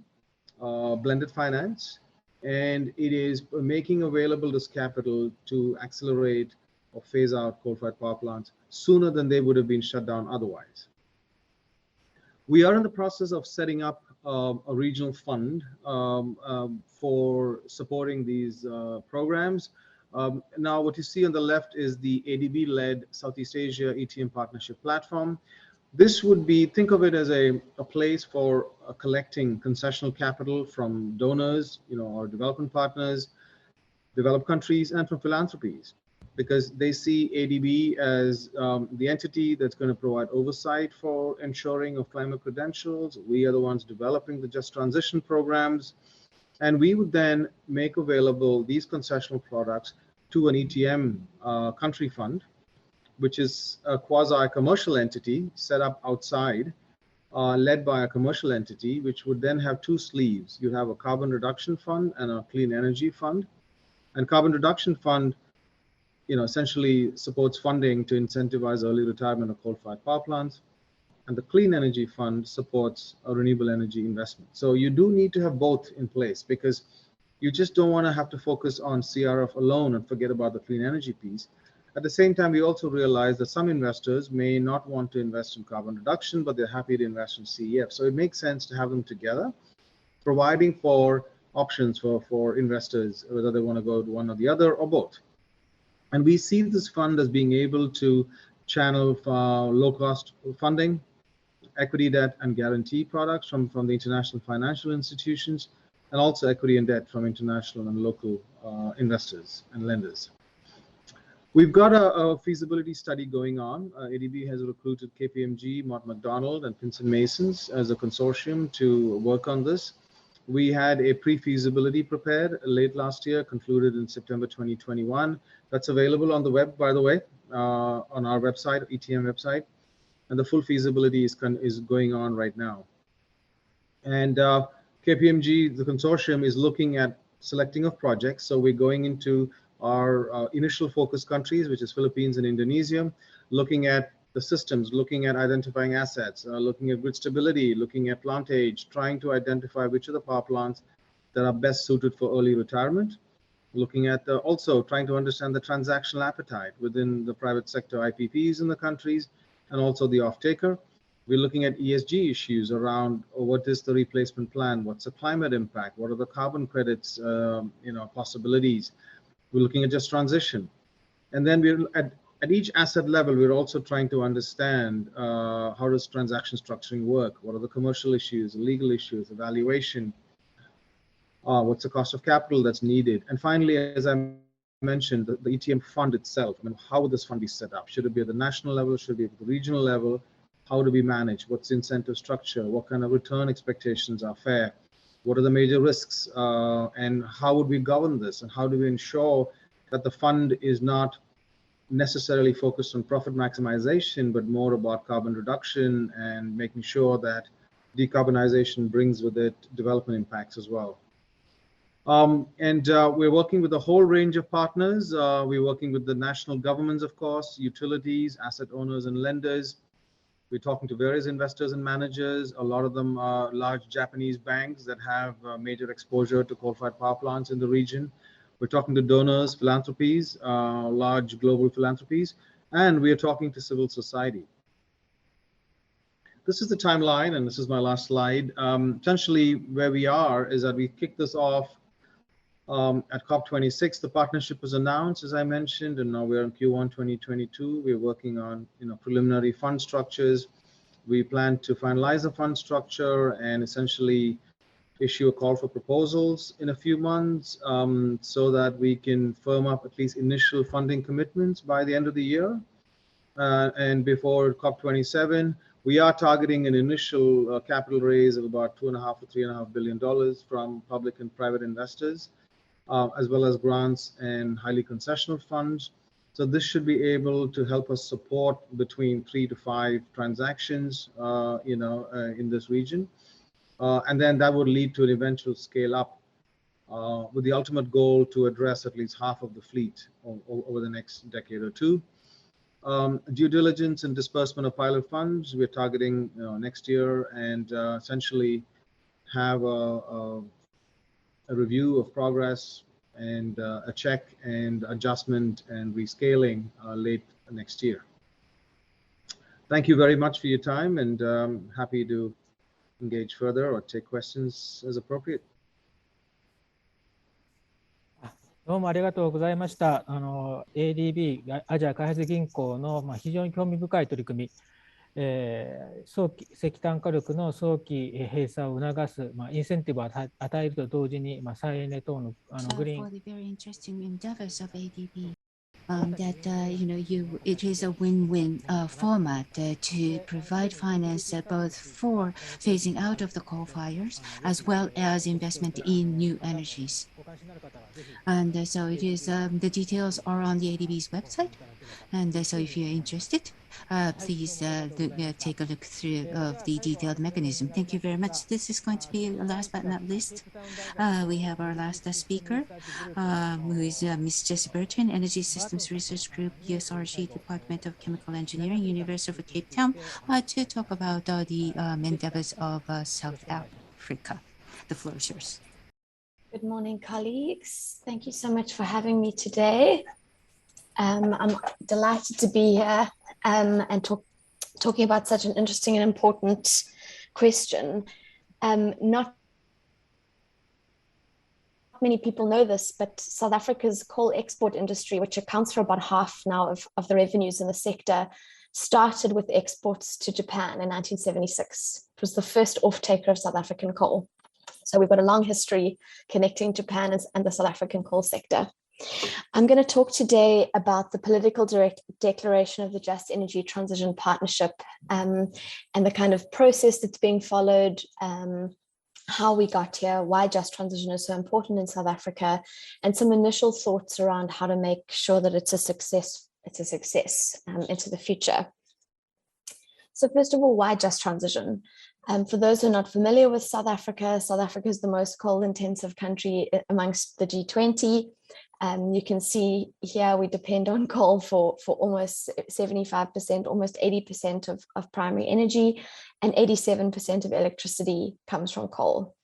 blended finance, and it is making available this capital to accelerate or phase out coal-fired power plants sooner than they would have been shut down otherwise. We are in the process of setting up a regional fund for supporting these programs. Now, what you see on the left is the ADB-led Southeast Asia ETM Partnership Platform. This would be, think of it as a place for collecting concessional capital from donors, or development partners, developed countries, and from philanthropies, because they see ADB as the entity that's going to provide oversight for ensuring of climate credentials. We are the ones developing the just transition programs, and we would then make available these concessional products to an ETM country fund, which is a quasi-commercial entity set up outside, led by a commercial entity, which would then have two sleeves. You have a carbon reduction fund and a clean energy fund. And carbon reduction fund, essentially supports funding to incentivize early retirement of coal-fired power plants. And the clean energy fund supports a renewable energy investment. So you do need to have both in place, because you just don't want to have to focus on CRF alone and forget about the clean energy piece. At the same time, we also realize that some investors may not want to invest in carbon reduction, but they're happy to invest in CEF. So it makes sense to have them together, providing for options for investors, whether they want to go to one or the other or both. And we see this fund as being able to channel low-cost funding, equity, debt, and guarantee products from the international financial institutions, and also equity and debt from international and local investors and lenders. We've got a feasibility study going on. ADB has recruited KPMG, Mott MacDonald, and Pinson Masons as a consortium to work on this. We had a pre-feasibility prepared late last year, concluded in September 2021. That's available on the web, by the way, on our website, ETM website. And the full feasibility is going on right now. And KPMG, the consortium, is looking at selecting of projects. So we're going into our initial focus countries, which is Philippines and Indonesia, looking at the systems, looking at identifying assets, looking at grid stability, looking at plant age, trying to identify which of the power plants that are best suited for early retirement, looking at also trying to understand the transactional appetite within the private sector IPPs in the countries and also the off-taker. We're looking at ESG issues around what is the replacement plan, what's the climate impact, what are the carbon credits, possibilities. We're looking at just transition. And then we're at each asset level, we're also trying to understand how does transaction structuring work? What are the commercial issues, legal issues, evaluation? What's the cost of capital that's needed? And finally, as I mentioned, the ETM fund itself. I mean, how would this fund be set up? Should it be at the national level? Should it be at the regional level? How do we manage? What's the incentive structure? What kind of return expectations are fair? What are the major risks? And how would we govern this? And how do we ensure that the fund is not necessarily focused on profit maximization, but more about carbon reduction and making sure that decarbonisation brings with it development impacts as well. We're working with a whole range of partners. We're working with the national governments, of course, utilities, asset owners and lenders. We're talking to various investors and managers. A lot of them are large Japanese banks that have major exposure to coal-fired power plants in the region. We're talking to donors, philanthropies, large global philanthropies, and we are talking to civil society. This is the timeline, and this is my last slide. Essentially, where we are is that we kicked this off at COP26. The partnership was announced, as I mentioned, and now we're in Q1 2022. We're working on preliminary fund structures. We plan to finalize the fund structure and essentially issue a call for proposals in a few months so that we can firm up at least initial funding commitments by the end of the year. And before COP27, we are targeting an initial capital raise of about $2.5 to $3.5 billion from public and private investors, as well as grants and highly concessional funds. So this should be able to help us support between 3 to 5 transactions, in this region. And then that would lead to an eventual scale up with the ultimate goal to address at least half of the fleet over the next decade or two. Due diligence and disbursement of pilot funds, we're targeting next year, and essentially have a review of progress and a check and adjustment and rescaling late next year. Thank you very much for your time, and happy to engage further or take questions as appropriate. どうもありがとうございました。ADB アジア開発銀行の非常に興味深い取り組み、早期石炭火力の早期閉鎖を促す、インセンティブを与えると同時に、再エネ等のグリーン。It is a win-win format to provide finance both for phasing out of the coal fires as well as investment in new energies. And so it is, the details are on the ADB's website. And so if you're interested, please take a look through of the detailed mechanism. Thank you very much. This is going to be last but not least. We have our last speaker, who is Ms. Jessie Burton, Energy Systems Research Group, USRG Department of Chemical Engineering, University of Cape Town, to talk about the endeavors of South Africa. The floor is yours. Good morning, colleagues. Thank you so much for having me today. I'm delighted to be here and talking about such an interesting and important question. Not many people know this, but South Africa's coal export industry, which accounts for about half now of the revenues in the sector, started with exports to Japan in 1976. It was the first off-taker of South African coal. So we've got a long history connecting Japan and the South African coal sector. I'm going to talk today about the political declaration of the Just Energy Transition Partnership and the kind of process that's being followed, how we got here, why just transition is so important in South Africa, and some initial thoughts around how to make sure that it's a success into the future. So first of all, why just transition? For those who are not familiar with South Africa is the most coal-intensive country amongst the G20. You can see here we depend on coal for almost 75%, almost 80% of primary energy, and 87% of electricity comes from coal.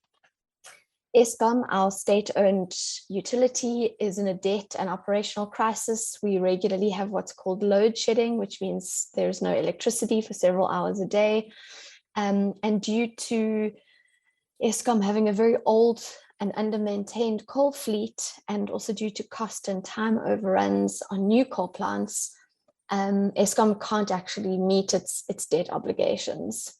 Eskom, our state-owned utility, is in a debt and operational crisis. We regularly have what's called load shedding, which means there's no electricity for several hours a day. And due to Eskom having a very old and under-maintained coal fleet, and also due to cost and time overruns on new coal plants, Eskom can't actually meet its debt obligations.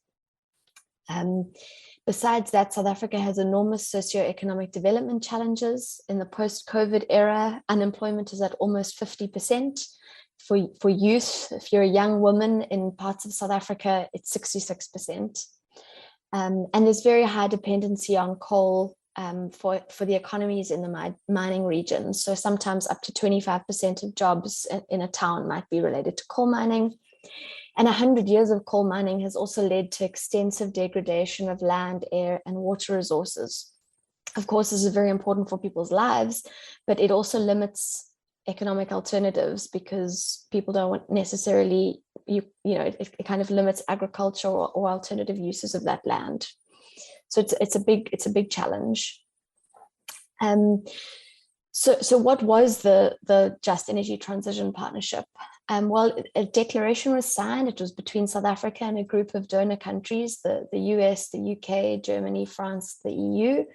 Besides that, South Africa has enormous socioeconomic development challenges. In the post-COVID era, unemployment is at almost 50%. For youth, if you're a young woman in parts of South Africa, it's 66%. And there's very high dependency on coal for the economies in the mining regions. So sometimes up to 25% of jobs in a town might be related to coal mining. And 100 years of coal mining has also led to extensive degradation of land, air, and water resources. Of course, this is very important for people's lives, but it also limits economic alternatives because people don't necessarily, it kind of limits agriculture or alternative uses of that land. So it's a big challenge. So what was the Just Energy Transition Partnership? Well, a declaration was signed. It was between South Africa and a group of donor countries, the US, the UK, Germany, France, the EU,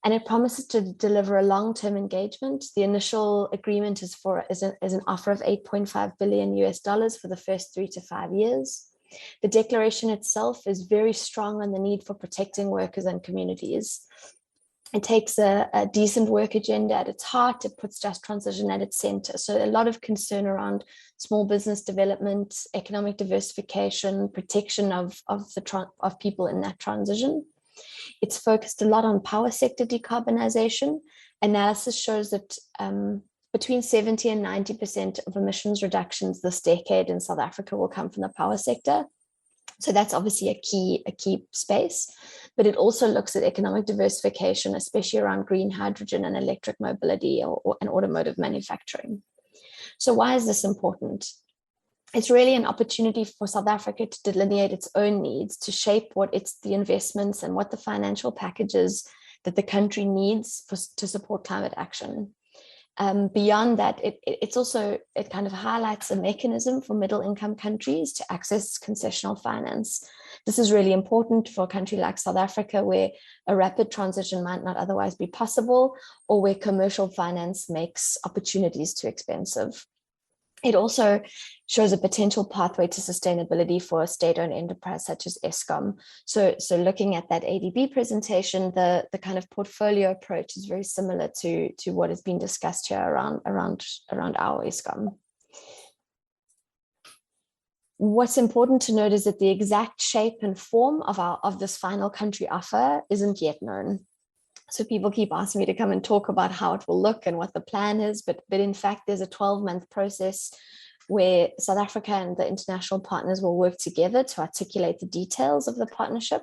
and it promises to deliver a long-term engagement. The initial agreement is an offer of $8.5 billion for the first 3 to 5 years. The declaration itself is very strong on the need for protecting workers and communities. It takes a decent work agenda at its heart. It puts just transition at its center. So a lot of concern around small business development, economic diversification, protection of people in that transition. It's focused a lot on power sector decarbonisation. Analysis shows that between 70 and 90% of emissions reductions this decade in South Africa will come from the power sector. So that's obviously a key space, but it also looks at economic diversification, especially around green hydrogen and electric mobility and automotive manufacturing. So why is this important? It's really an opportunity for South Africa to delineate its own needs, to shape the investments and what the financial packages that the country needs to support climate action. Beyond that, it kind of highlights a mechanism for middle income countries to access concessional finance. This is really important for a country like South Africa, where a rapid transition might not otherwise be possible, or where commercial finance makes opportunities too expensive. It also shows a potential pathway to sustainability for a state-owned enterprise such as Eskom. So looking at that ADB presentation, the kind of portfolio approach is very similar to what has been discussed here around our Eskom. What's important to note is that the exact shape and form of this final country offer isn't yet known. So people keep asking me to come and talk about how it will look and what the plan is, but in fact, there's a 12-month process where South Africa and the international partners will work together to articulate the details of the partnership.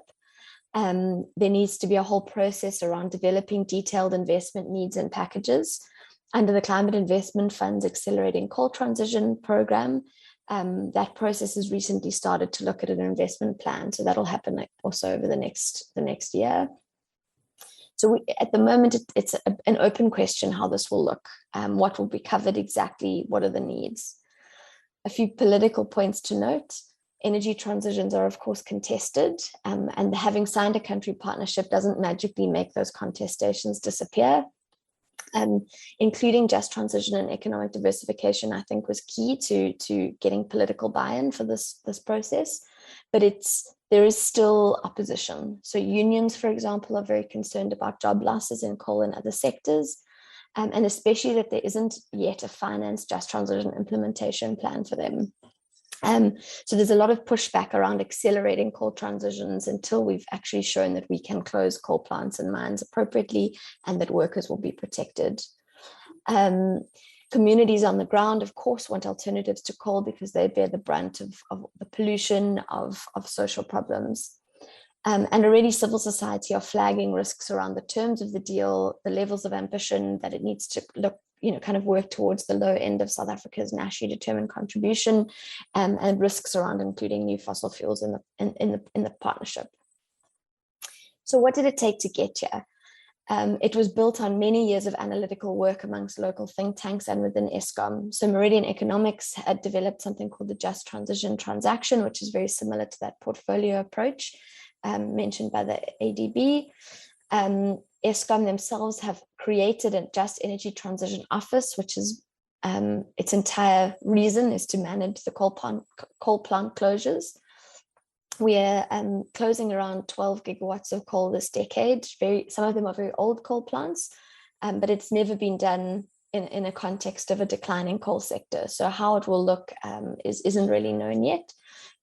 There needs to be a whole process around developing detailed investment needs and packages. Under the Climate Investment Fund's Accelerating Coal Transition Program, that process has recently started to look at an investment plan. So that'll happen also over the next year. So at the moment, it's an open question how this will look, what will be covered exactly, what are the needs. A few political points to note. Energy transitions are, of course, contested, and having signed a country partnership doesn't magically make those contestations disappear. Including just transition and economic diversification, I think, was key to getting political buy-in for this process, but there is still opposition. So unions, for example, are very concerned about job losses in coal and other sectors, and especially that there isn't yet a financed just transition implementation plan for them. So there's a lot of pushback around accelerating coal transitions until we've actually shown that we can close coal plants and mines appropriately and that workers will be protected. Communities on the ground, of course, want alternatives to coal because they bear the brunt of the pollution, of social problems. And already civil society are flagging risks around the terms of the deal, the levels of ambition that it needs to look, kind of work towards the low end of South Africa's nationally determined contribution, and risks around including new fossil fuels in the partnership. So what did it take to get here? It was built on many years of analytical work amongst local think tanks and within Eskom. So Meridian Economics had developed something called the Just Transition Transaction, which is very similar to that portfolio approach mentioned by the ADB. Eskom themselves have created a Just Energy Transition Office, which is its entire reason is to manage the coal plant closures. We are closing around 12 gigawatts of coal this decade. Some of them are very old coal plants, but it's never been done in a context of a declining coal sector. So how it will look isn't really known yet.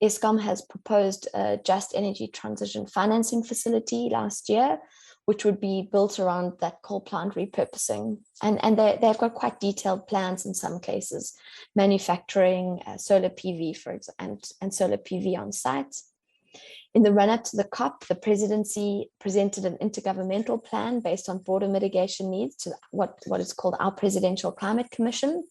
Eskom has proposed a Just Energy Transition Financing Facility last year, which would be built around that coal plant repurposing. And they've got quite detailed plans in some cases, manufacturing solar PV, for example, and solar PV on site. In the run-up to the COP, the presidency presented an intergovernmental plan based on border mitigation needs to what is called our Presidential Climate Commission.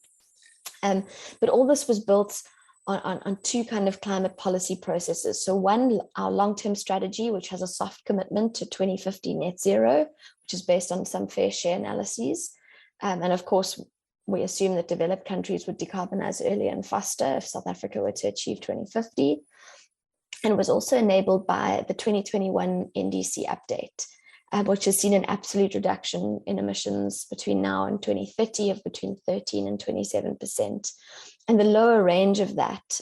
But all this was built on two kind of climate policy processes. So one, our long-term strategy, which has a soft commitment to 2050 net zero, which is based on some fair share analyses. And of course, we assume that developed countries would decarbonize earlier and faster if South Africa were to achieve 2050. And was also enabled by the 2021 NDC update, which has seen an absolute reduction in emissions between now and 2030 of between 13 and 27%. And the lower range of that,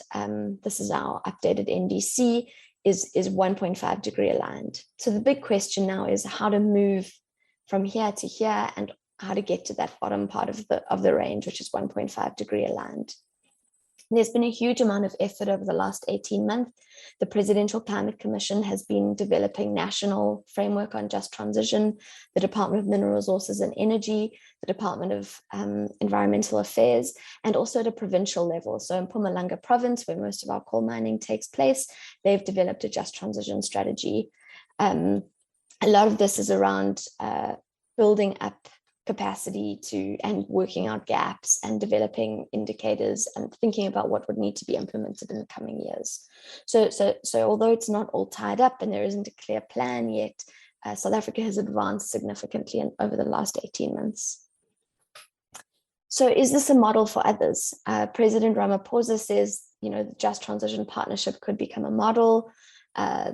this is our updated NDC, is 1.5 degree aligned. So the big question now is how to move from here to here and how to get to that bottom part of the range, which is 1.5 degree aligned. There's been a huge amount of effort over the last 18 months. The Presidential Climate Commission has been developing national framework on just transition, the Department of Mineral Resources and Energy, the Department of Environmental Affairs, and also at a provincial level. So in Mpumalanga province, where most of our coal mining takes place, they've developed a just transition strategy. A lot of this is around building up capacity and working out gaps and developing indicators and thinking about what would need to be implemented in the coming years. So although it's not all tied up and there isn't a clear plan yet, South Africa has advanced significantly over the last 18 months. So is this a model for others? President Ramaphosa says, the Just Transition Partnership could become a model.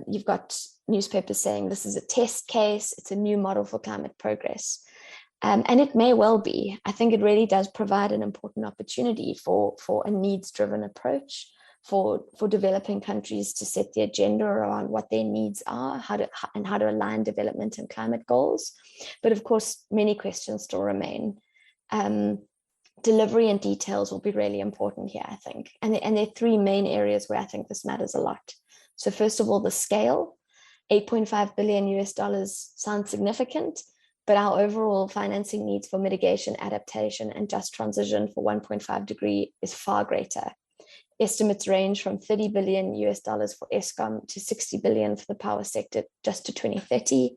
You've got newspapers saying this is a test case, it's a new model for climate progress. And it may well be. I think it really does provide an important opportunity for a needs-driven approach for developing countries to set the agenda around what their needs are, how to align development and climate goals. But of course, many questions still remain. Delivery and details will be really important here, I think. And there are three main areas where I think this matters a lot. So first of all, the scale. $8.5 billion sounds significant, but our overall financing needs for mitigation, adaptation, and just transition for 1.5 degree is far greater. Estimates range from $30 billion for Eskom to $60 billion for the power sector just to 2030.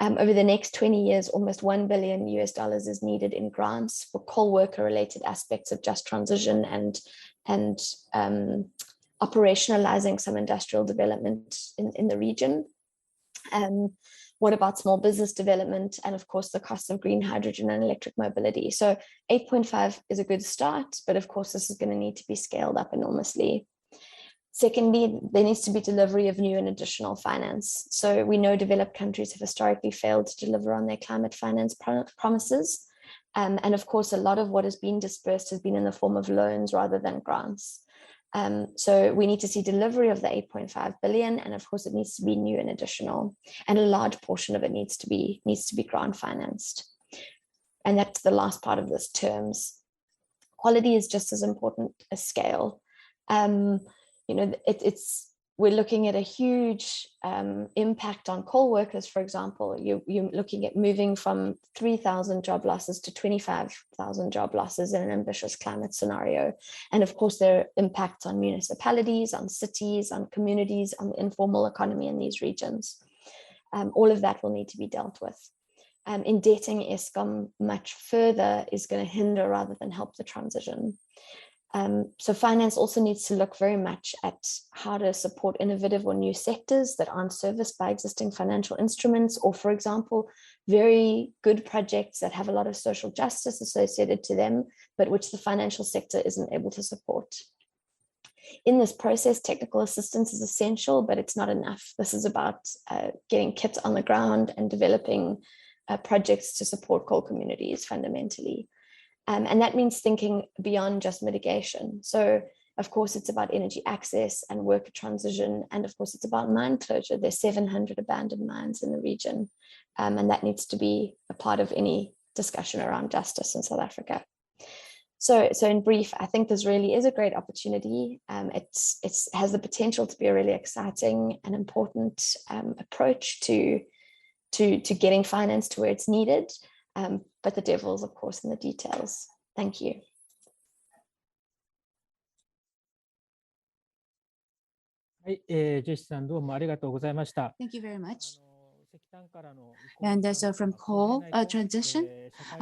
Over the next 20 years, almost $1 billion is needed in grants for coal worker-related aspects of just transition and operationalizing some industrial development in the region. What about small business development and, of course, the cost of green hydrogen and electric mobility? So 8.5 is a good start, but of course, this is going to need to be scaled up enormously. Secondly, there needs to be delivery of new and additional finance. So we know developed countries have historically failed to deliver on their climate finance promises. And of course, a lot of what has been dispersed has been in the form of loans rather than grants. So we need to see delivery of the 8.5 billion, and of course it needs to be new and additional, and a large portion of it needs to be grant financed. And that's the last part of this terms. Quality is just as important as scale. It's we're looking at a huge impact on coal workers, for example. You're looking at moving from 3,000 job losses to 25,000 job losses in an ambitious climate scenario. And of course, there are impacts on municipalities, on cities, on communities, on the informal economy in these regions. All of that will need to be dealt with. Indebting Eskom much further is going to hinder rather than help the transition. So finance also needs to look very much at how to support innovative or new sectors that aren't serviced by existing financial instruments, or, for example, very good projects that have a lot of social justice associated to them, but which the financial sector isn't able to support. In this process, technical assistance is essential, but it's not enough. This is about getting kit on the ground and developing projects to support coal communities fundamentally. And that means thinking beyond just mitigation. So, of course, it's about energy access and worker transition. And of course, it's about mine closure. There's 700 abandoned mines in the region. And that needs to be a part of any discussion around justice in South Africa. So in brief, I think this really is a great opportunity. It has the potential to be a really exciting and important approach to getting finance to where it's needed. But the devil is, of course, in the details. Thank you. Thank you very much. And so from coal transition,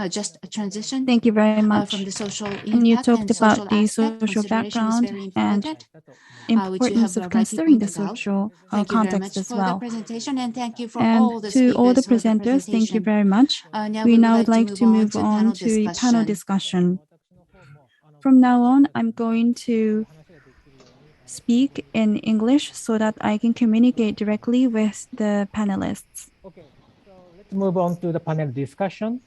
just a transition. Thank you very much. From the social impact and you talked about the aspect, social background and importance of considering the social context as well. And thank you for and all the to all the presenters, thank you very much. We now would like to move on to the panel discussion. From now on, I'm going to speak in English so that I can communicate directly with the panelists. Okay, so let's move on to the panel discussion.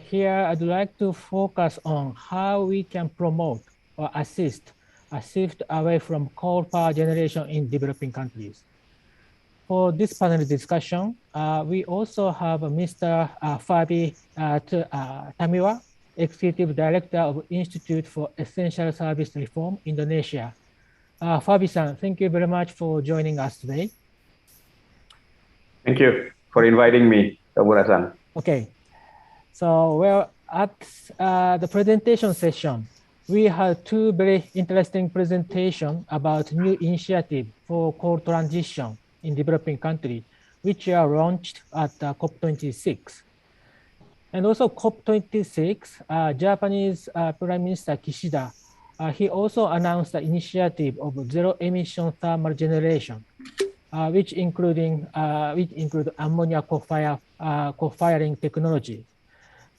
Here, I'd like to focus on how we can promote or assist a shift away from coal power generation in developing countries. For this panel discussion, we also have Mr. Fabi Tamiwa, Executive Director of Institute for Essential Service Reform, Indonesia. Fabi-san, thank you very much for joining us today. Thank you for inviting me, Tamura-san. Okay, so well, at the presentation session, we had two very interesting presentations about new initiative for coal transition in developing countries, which are launched at COP26. And also COP26, Japanese Prime Minister Kishida, he also announced the initiative of zero-emission thermal generation, which include ammonia co-firing technology.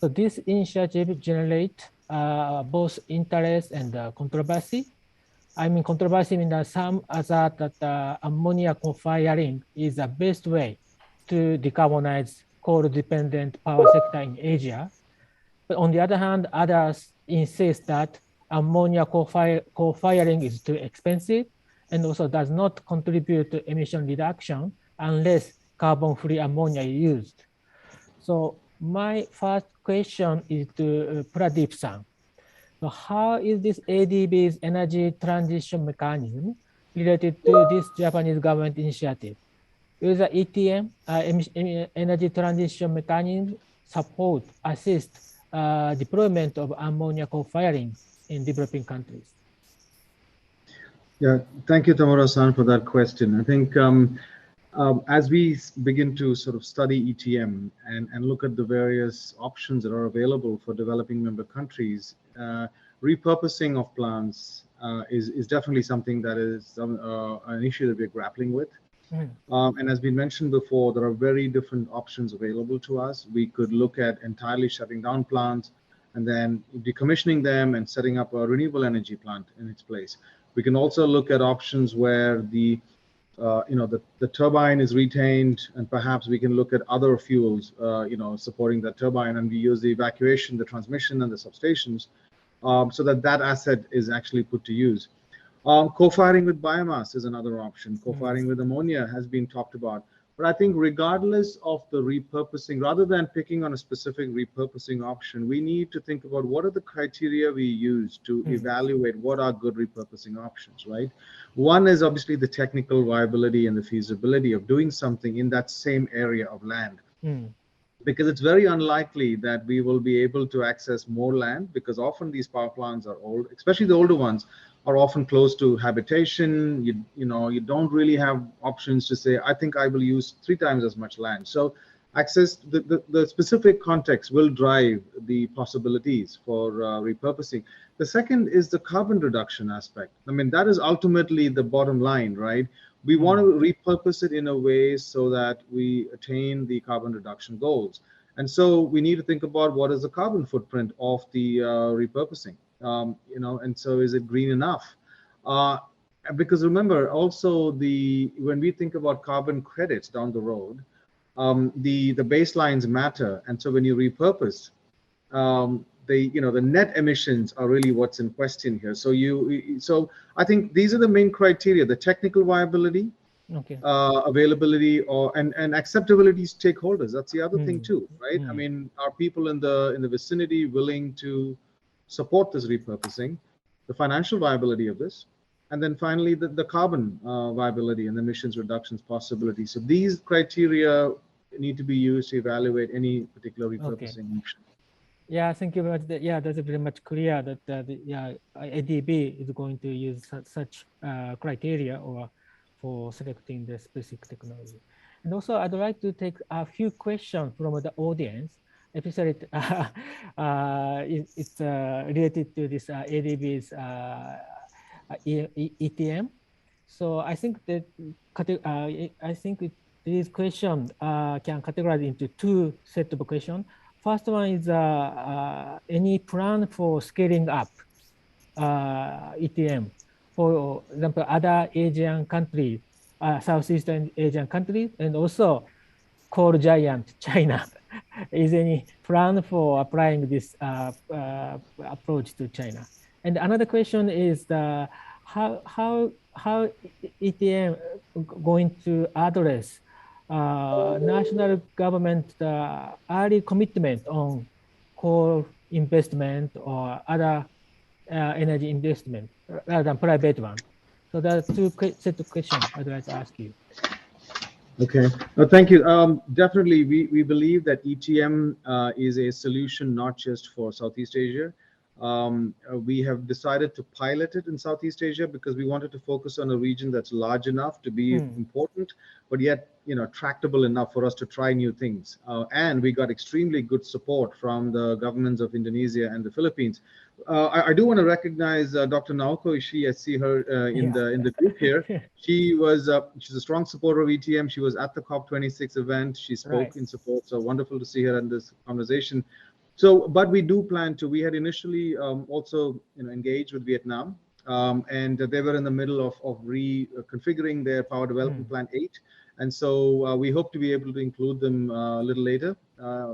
So this initiative generates both interest and controversy. I mean, controversy in that some other that ammonia co-firing is the best way to decarbonize coal-dependent power sector in Asia. But on the other hand, others insist that ammonia co-firing is too expensive and also does not contribute to emission reduction unless carbon-free ammonia is used. So my first question is to Pradeep-san. So how is this ADB's energy transition mechanism related to this Japanese government initiative? Will the ETM, energy transition mechanism, support, assist deployment of ammonia co-firing in developing countries? Yeah, thank you, Tamura-san, for that question. I think as we begin to sort of study ETM and look at the various options that are available for developing member countries, repurposing of plants is definitely something that is an issue that we're grappling with. And as been mentioned before, there are very different options available to us. We could look at entirely shutting down plants and then decommissioning them and setting up a renewable energy plant in its place. We can also look at options where the turbine is retained, and perhaps we can look at other fuels, supporting that turbine, and we use the evacuation, the transmission, and the substations, so that asset is actually put to use. Co-firing with biomass is another option. Co-firing with ammonia has been talked about, But I think regardless of the repurposing, rather than picking on a specific repurposing option, we need to think about what are the criteria we use to evaluate what are good repurposing options, right? One is obviously the technical viability and the feasibility of doing something in that same area of land. Because it's very unlikely that we will be able to access more land, because often these power plants are old, especially the older ones are often close to habitation. You don't really have options to say, I think I will use 3 times as much land. So access, the specific context will drive the possibilities for repurposing. The second is the carbon reduction aspect. I mean, that is ultimately the bottom line, right? We want to repurpose it in a way so that we attain the carbon reduction goals. And so we need to think about what is the carbon footprint of the repurposing, and so is it green enough? Because remember also when we think about carbon credits down the road, the baselines matter. And so when you repurpose, the net emissions are really what's in question here. So I think these are the main criteria: the technical viability, availability, and acceptability stakeholders. That's the other thing too, right? I mean, are people in the vicinity willing to support this repurposing, the financial viability of this, and then finally the carbon viability and emissions reductions possibility. So these criteria need to be used to evaluate any particular repurposing option. Yeah, thank you very much. Yeah, that's very much clear that ADB is going to use such criteria for selecting the specific technology. And also, I'd like to take a few questions from the audience, especially it's related to this ADB's ETM. So I think that these questions can categorize into 2 sets of questions. First one is any plan for scaling up ETM, for example, other Asian countries, Southeast Asian countries, and also coal giant China. Is any plan for applying this approach to China? And another question is how ETM going to address national government early commitment on coal investment or other energy investment rather than private one. So there are 2 sets of questions I'd like to ask you. Okay, well, thank you. Definitely, we believe that ETM is a solution not just for Southeast Asia. We have decided to pilot it in Southeast Asia because we wanted to focus on a region that's large enough to be important, but yet tractable enough for us to try new things. And we got extremely good support from the governments of Indonesia and the Philippines. I do want to recognize Dr. Naoko Ishii. I see her in the group here. She's a strong supporter of ETM. She was at the COP26 event. She spoke in support. So wonderful to see her in this conversation. So, but we do plan to. We had initially also engaged with Vietnam, and they were in the middle of reconfiguring their Power Development Plan 8. And so we hope to be able to include them a little later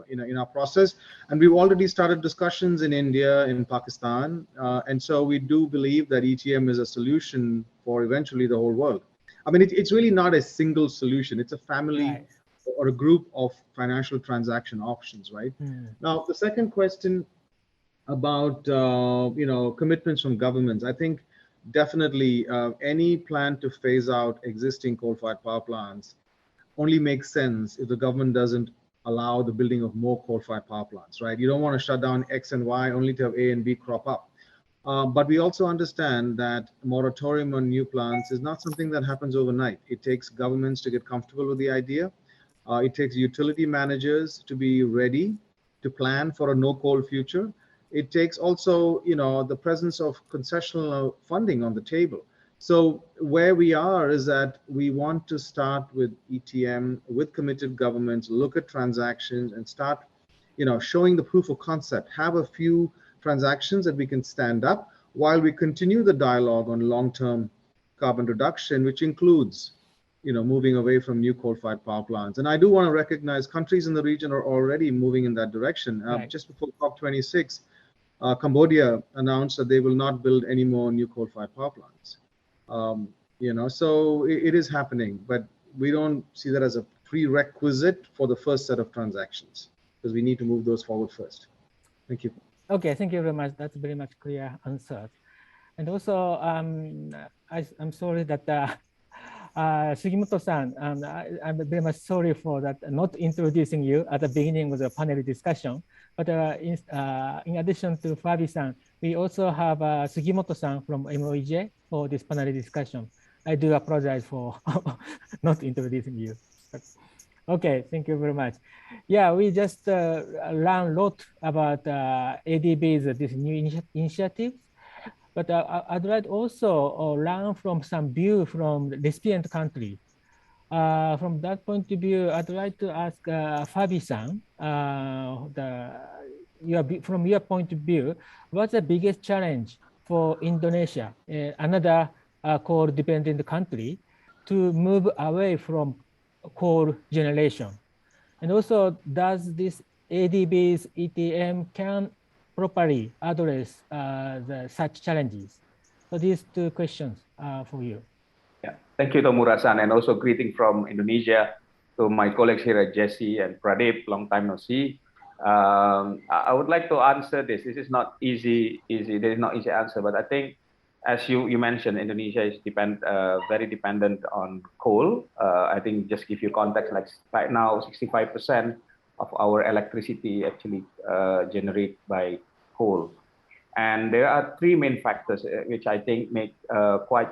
in our process. And we've already started discussions in India, in Pakistan. And so we do believe that ETM is a solution for eventually the whole world. I mean, it's really not a single solution. It's a family or a group of financial transaction options, right? Now, the second question about, commitments from governments, I think definitely any plan to phase out existing coal-fired power plants only makes sense if the government doesn't allow the building of more coal-fired power plants, right? You don't want to shut down X and Y only to have A and B crop up. But we also understand that moratorium on new plants is not something that happens overnight. It takes governments to get comfortable with the idea. It takes utility managers to be ready to plan for a no-coal future. It takes also, the presence of concessional funding on the table. So where we are is that we want to start with ETM, with committed governments, look at transactions and start, showing the proof of concept, have a few transactions that we can stand up while we continue the dialogue on long-term carbon reduction, which includes, moving away from new coal-fired power plants. And I do want to recognize countries in the region are already moving in that direction. Just before COP26, Cambodia announced that they will not build any more new coal-fired power plants. So it is happening, but we don't see that as a prerequisite for the first set of transactions, because we need to move those forward first. Thank you. Okay, thank you very much. That's very much clear answer. And also, I'm sorry that Sugimoto-san, I'm very much sorry for that, not introducing you at the beginning of the panel discussion. But in addition to Fabi-san, we also have Sugimoto-san from MOEJ for this panel discussion. I do apologize for not introducing you. Okay, thank you very much. Yeah, we just learned a lot about ADB's this new initiative. But I'd like also learn from some view from recipient country. From that point of view, I'd like to ask Fabi-san, from your point of view, what's the biggest challenge for Indonesia, another coal-dependent country, to move away from coal generation? And also, does this ADB's ETM can properly address such challenges? So these two questions for you. Yeah, thank you, Tomura-san, and also greeting from Indonesia to my colleagues here at Jesse and Pradeep, long time no see. I would like to answer this. This is not easy. There is no easy answer, but I think, as you mentioned, Indonesia is very dependent on coal. I think just give you context, like right now, 65% of our electricity actually generated by coal. And there are three main factors which I think make quite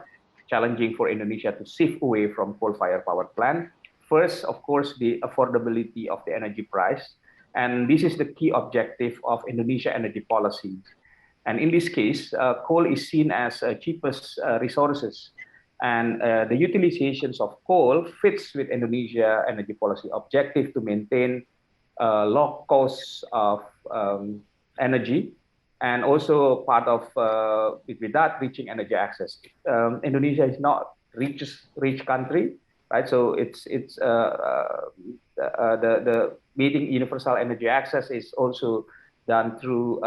challenging for Indonesia to shift away from coal-fired power plant. First, of course, the affordability of the energy price. And this is the key objective of Indonesia energy policy. And in this case, coal is seen as cheapest resources. And the utilizations of coal fits with Indonesia energy policy objective to maintain low costs of energy, and also part of with that reaching energy access. Indonesia is not rich country, right? So it's the meeting universal energy access is also done through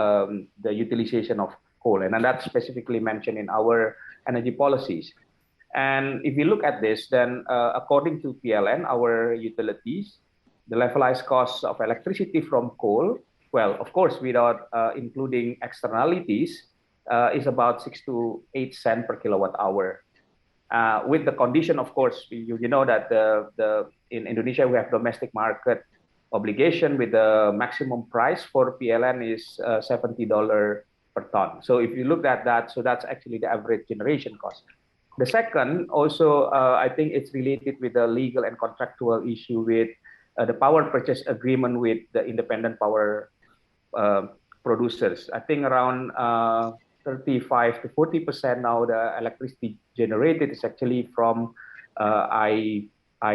the utilization of coal, and that's specifically mentioned in our energy policies. And if you look at this, then according to PLN, our utilities, the levelized cost of electricity from coal, well, of course, without including externalities, is about 6 to 8 cents per kilowatt hour. With the condition, of course, you know that in Indonesia, we have domestic market obligation with the maximum price for PLN is $70 per ton. So if you look at that, so that's actually the average generation cost. The second, also, I think it's related with the legal and contractual issue with the power purchase agreement with the independent power producers. I think around 35 to 40% now the electricity generated is actually from IPP.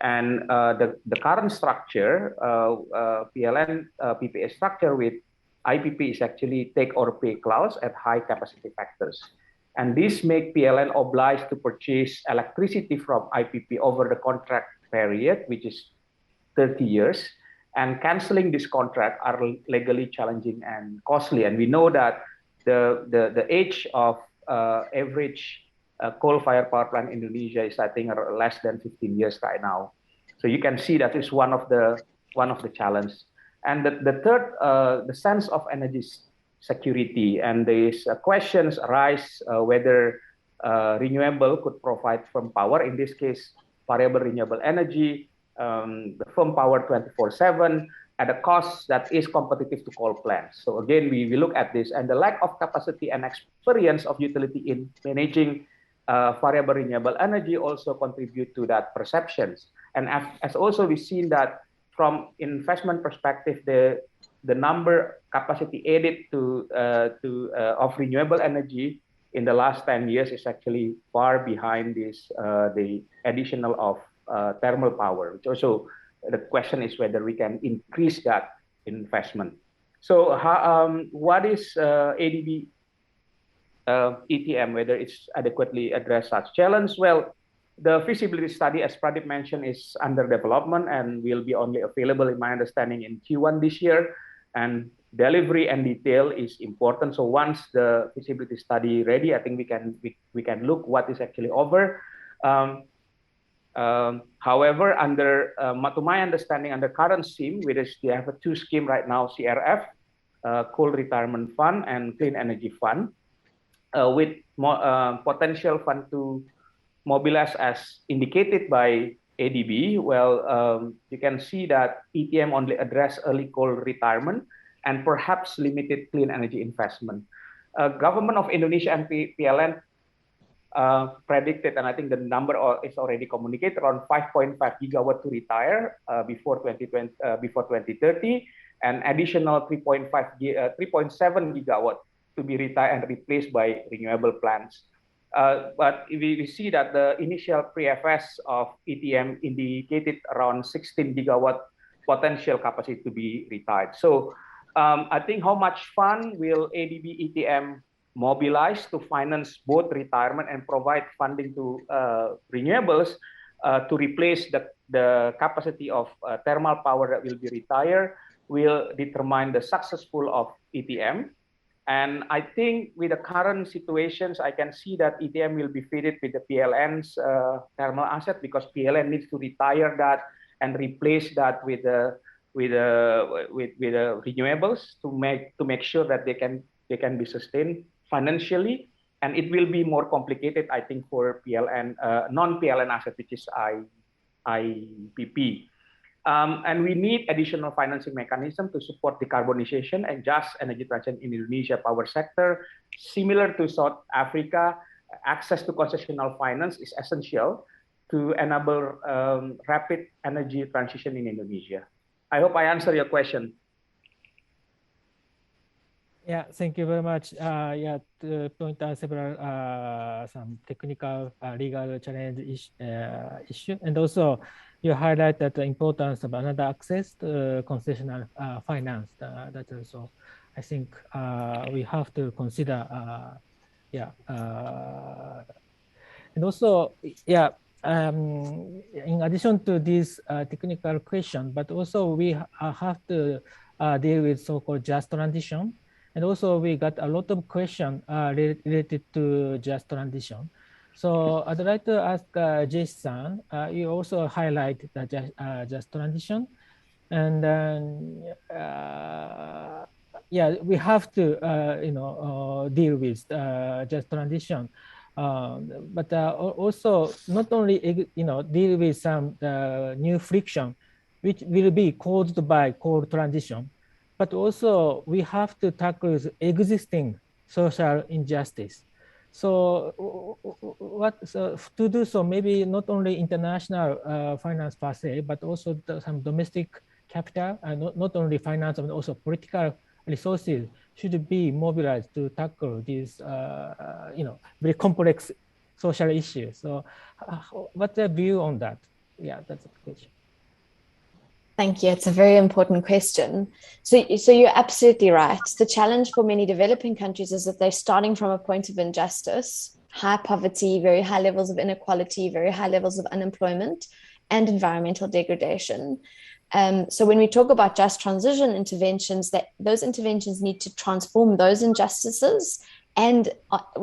And the current structure, PLN PPA structure with IPP is actually take or pay clause at high capacity factors. And this make PLN obliged to purchase electricity from IPP over the contract period, which is 30 years. And canceling this contract are legally challenging and costly. And we know that the age of average coal-fired power plant in Indonesia is, I think, less than 15 years right now. So you can see that is one of the challenges. And the third, the sense of energy security, and these questions arise whether renewable could provide firm power. In this case, variable renewable energy, the firm power 24/7 at a cost that is competitive to coal plants. So again, we look at this, and the lack of capacity and experience of utility in managing variable renewable energy also contribute to that perceptions. And as also we've seen that from investment perspective, the number capacity added to of renewable energy in the last 10 years is actually far behind this the additional of thermal power. Which also the question is whether we can increase that investment. So what is ADB ETM, whether it's adequately addressed such challenge? Well, the feasibility study, as Pradeep mentioned, is under development and will be only available, in my understanding, in Q1 this year. And delivery and detail is important. So once the feasibility study ready, I think we can look what is actually over. However, to my understanding, under current scheme, which they have a two scheme right now, CRF, Coal Retirement Fund and Clean Energy Fund, with potential fund to mobilize as indicated by ADB. Well, you can see that ETM only address early coal retirement and perhaps limited clean energy investment. Government of Indonesia and PLN predicted, and I think the number is already communicated, around 5.5 gigawatt to retire before 2030, and additional 3.7 gigawatt to be retired and replaced by renewable plants. But we see that the initial pre-FS of ETM indicated around 16 gigawatt potential capacity to be retired. So I think how much fund will ADB ETM mobilize to finance both retirement and provide funding to renewables to replace the capacity of thermal power that will be retired will determine the successful of ETM. And I think with the current situations, I can see that ETM will be fitted with the PLN's thermal asset, because PLN needs to retire that and replace that with the renewables to make sure that they can be sustained financially. And it will be more complicated, I think, for PLN non-PLN asset, which is IPP. And we need additional financing mechanism to support decarbonisation and just energy transition in Indonesia power sector. Similar to South Africa, access to concessional finance is essential to enable rapid energy transition in Indonesia. I hope I answer your question. Yeah, thank you very much. Yeah, to point out several some technical legal challenge issue, and also you highlighted the importance of another access to concessional finance. That also, I think we have to consider. Yeah, and also, yeah. In addition to this technical question, but also we have to deal with so-called just transition. And also we got a lot of questions related to just transition. So I'd like to ask Jason, you also highlight the just transition. And then, yeah, we have to, deal with just transition. But also not only, deal with some new friction, which will be caused by coal transition, but also we have to tackle existing social injustice. So to do so, maybe not only international finance per se, but also some domestic capital, and not only finance, but also political resources should be mobilized to tackle these, very complex social issues. So what's your view on that? Yeah, that's a question. Thank you. It's a very important question. So you're absolutely right. The challenge for many developing countries is that they're starting from a point of injustice, high poverty, very high levels of inequality, very high levels of unemployment, and environmental degradation. So when we talk about just transition interventions, those interventions need to transform those injustices and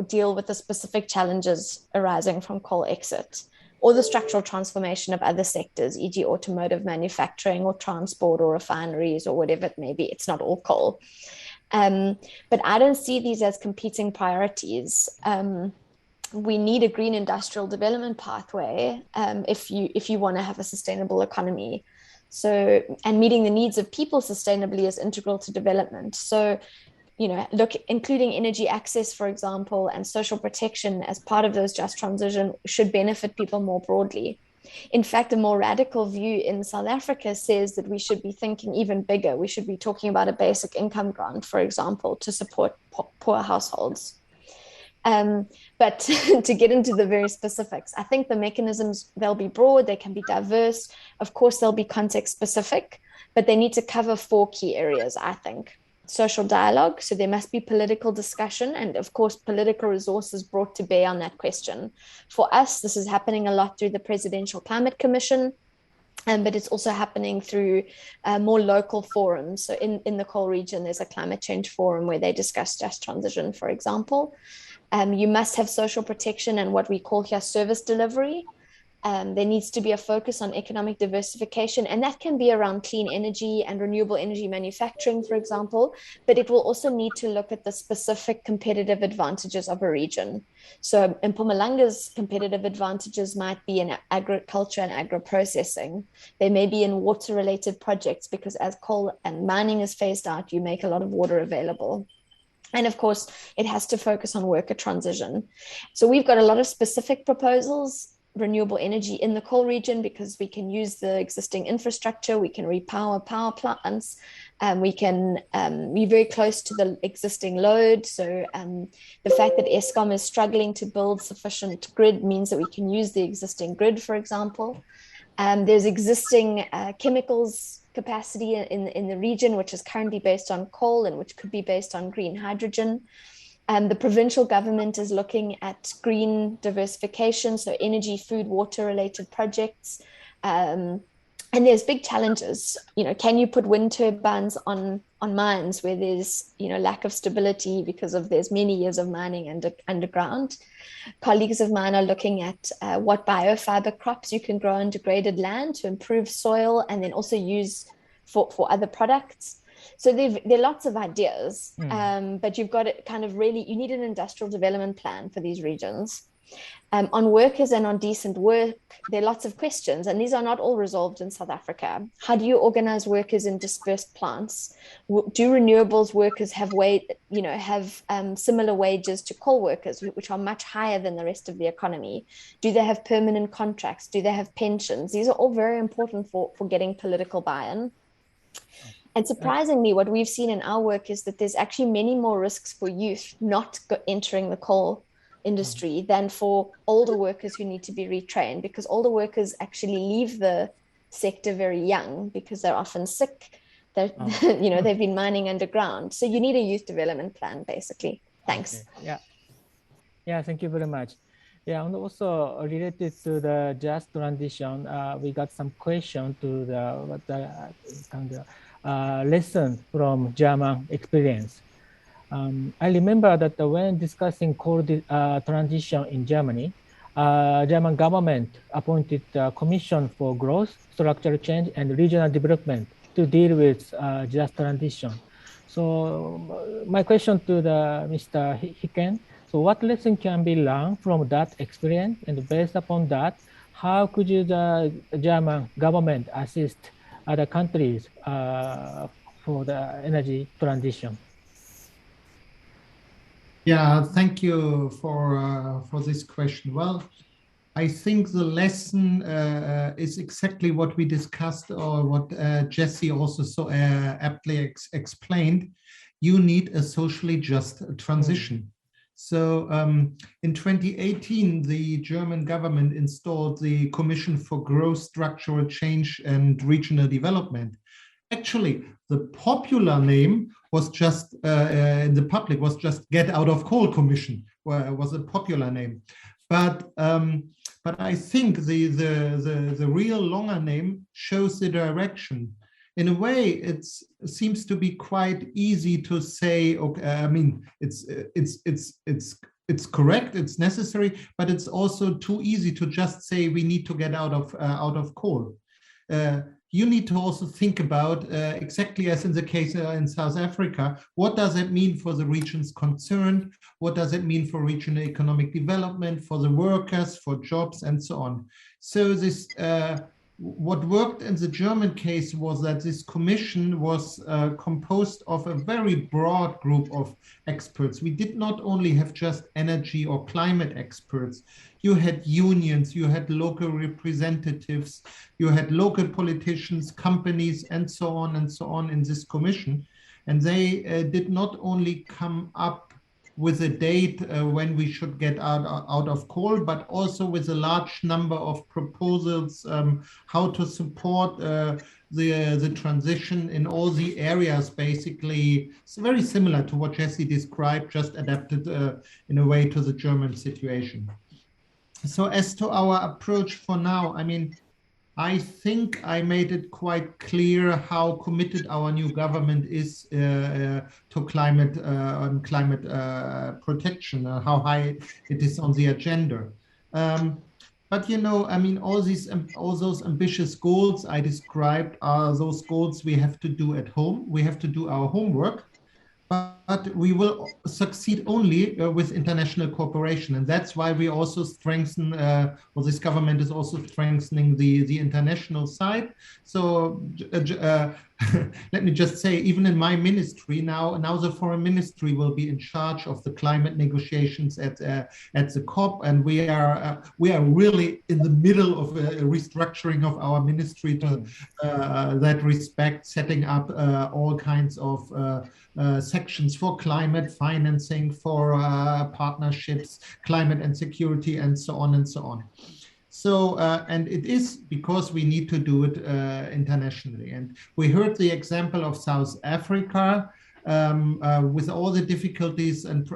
deal with the specific challenges arising from coal exit, or the structural transformation of other sectors, e.g. automotive manufacturing or transport or refineries or whatever it may be. It's not all coal. But I don't see these as competing priorities. We need a green industrial development pathway if you want to have a sustainable economy. So, and meeting the needs of people sustainably is integral to development. So, look, including energy access, for example, and social protection as part of those just transition should benefit people more broadly. In fact, a more radical view in South Africa says that we should be thinking even bigger. We should be talking about a basic income grant, for example, to support poor households. But to get into the very specifics, I think the mechanisms, they'll be broad, they can be diverse. Of course, they'll be context specific, but they need to cover 4 key areas, I think. Social dialogue, so there must be political discussion and, of course, political resources brought to bear on that question. For us, this is happening a lot through the Presidential Climate Commission, but it's also happening through more local forums. So in the coal region, there's a climate change forum where they discuss just transition, for example. You must have social protection and what we call here service delivery. There needs to be a focus on economic diversification, and that can be around clean energy and renewable energy manufacturing, for example, but it will also need to look at the specific competitive advantages of a region. So Mpumalanga's competitive advantages might be in agriculture and agro-processing. They may be in water-related projects, because as coal and mining is phased out, you make a lot of water available. And of course, it has to focus on worker transition. So we've got a lot of specific proposals, renewable energy in the coal region, because we can use the existing infrastructure, we can repower power plants, we can be very close to the existing load. So the fact that Eskom is struggling to build sufficient grid means that we can use the existing grid, for example. There's existing chemicals capacity in the region, which is currently based on coal and which could be based on green hydrogen. The provincial government is looking at green diversification, so energy, food, water related projects. And there's big challenges. Can you put wind turbines on mines where there's lack of stability because of there's many years of mining underground? Colleagues of mine are looking at what biofiber crops you can grow on degraded land to improve soil and then also use for other products. So there are lots of ideas, but you've got to kind of you need an industrial development plan for these regions. On workers and on decent work, there are lots of questions, and these are not all resolved in South Africa. How do you organize workers in dispersed plants? Do renewables workers have similar wages to coal workers, which are much higher than the rest of the economy? Do they have permanent contracts? Do they have pensions? These are all very important for getting political buy-in. And surprisingly, what we've seen in our work is that there's actually many more risks for youth not entering the coal industry than for older workers who need to be retrained, because older workers actually leave the sector very young because they're often sick. They've been mining underground. So you need a youth development plan, basically. Thanks. Okay. Yeah, thank you very much. Yeah, and also related to the just transition, we got some question to the lesson from German experience. I remember that when discussing coal transition in Germany, German government appointed a commission for growth, structural change, and regional development to deal with just transition. So my question to Mr. Hicken, so what lesson can be learned from that experience, and based upon that, how could the German government assist other countries for the energy transition? Yeah, thank you for this question. Well, I think the lesson is exactly what we discussed, or what Jesse also so aptly explained. You need a socially just transition. So in 2018, the German government installed the Commission for Growth, Structural Change and Regional Development. Actually, the popular name was just in the public was just Get Out of Coal Commission, was a popular name. But I think the real longer name shows the direction. In a way, it seems to be quite easy to say. Okay, I mean, it's correct, it's necessary, but it's also too easy to just say we need to get out of coal. You need to also think about, exactly as in the case in South Africa, what does it mean for the regions concerned? What does it mean for regional economic development, for the workers, for jobs, and so on? So this, what worked in the German case was that this commission was composed of a very broad group of experts. We did not only have just energy or climate experts. You had unions, you had local representatives, you had local politicians, companies, and so on in this commission. And they did not only come up with a date when we should get out of coal, but also with a large number of proposals how to support the transition in all the areas. Basically, it's very similar to what Jesse described, just adapted in a way to the German situation. So as to our approach for now, I mean, I think I made it quite clear how committed our new government is to climate protection, how high it is on the agenda. But you know, I mean, all those ambitious goals I described are those goals we have to do at home. We have to do our homework, but we will succeed only with international cooperation. And that's why we also strengthen, or this government is also strengthening the international side. So let me just say, even in my ministry now the foreign ministry will be in charge of the climate negotiations at the COP, and we are really in the middle of a restructuring of our ministry to that respect, setting up all kinds of sections for climate financing, for partnerships, climate and security, and so on and so on. So, and it is because we need to do it internationally. And we heard the example of South Africa with all the difficulties and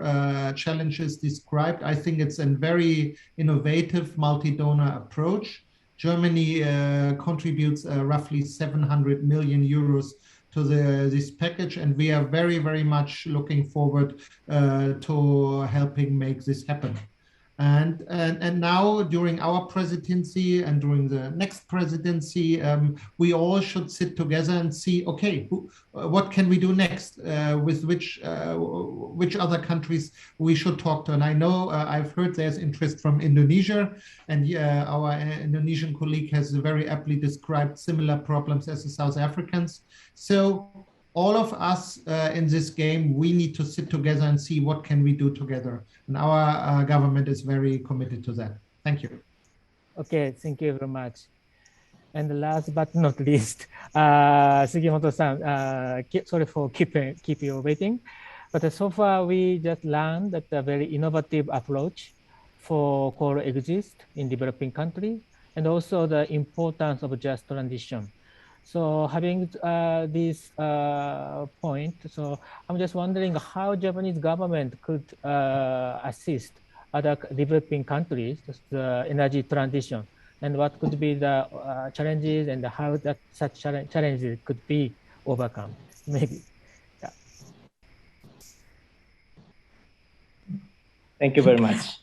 challenges described. I think it's a very innovative multi-donor approach. Germany contributes roughly 700 million euros to this package, and we are very, very much looking forward to helping make this happen. And now during our presidency and during the next presidency, we all should sit together and see, okay, what can we do next? With which other countries we should talk to? And I know I've heard there's interest from Indonesia, and our Indonesian colleague has very aptly described similar problems as the South Africans. So all of us in this game, we need to sit together and see what can we do together. And our government is very committed to that. Thank you. Okay, thank you very much. And last but not least, Sugimoto-san, sorry for keeping you waiting. But so far, we just learned that a very innovative approach for coal exist in developing countries, and also the importance of just transition. So having this point, so I'm just wondering how Japanese government could assist other developing countries the energy transition, and what could be the challenges and how that such challenges could be overcome, maybe. Yeah. Thank you very much.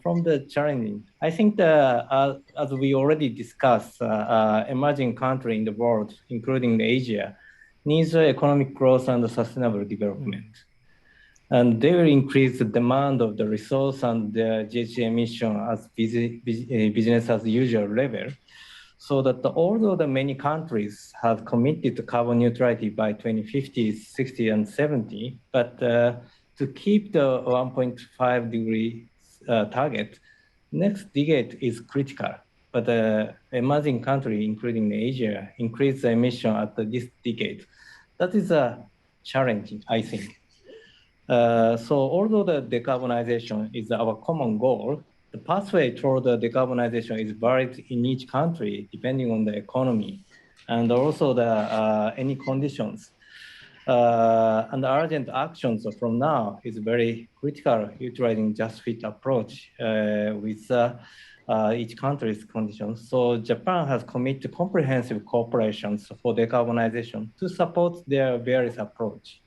From the challenging, I think as we already discussed, emerging countries in the world, including Asia, needs economic growth and sustainable development. And they will increase the demand of the resource and the GHG emission as business as usual level. So that although the many countries have committed to carbon neutrality by 2050, 60, and 70, but to keep the 1.5 degree target, next decade is critical. But emerging countries, including Asia, increase the emission at this decade. That is a challenge, I think. So although the decarbonization is our common goal, the pathway toward the decarbonization is varied in each country, depending on the economy and also the any conditions. And urgent actions from now is very critical, utilizing just fit approach with each country's conditions. So Japan has committed comprehensive cooperation for decarbonization to support their various approach.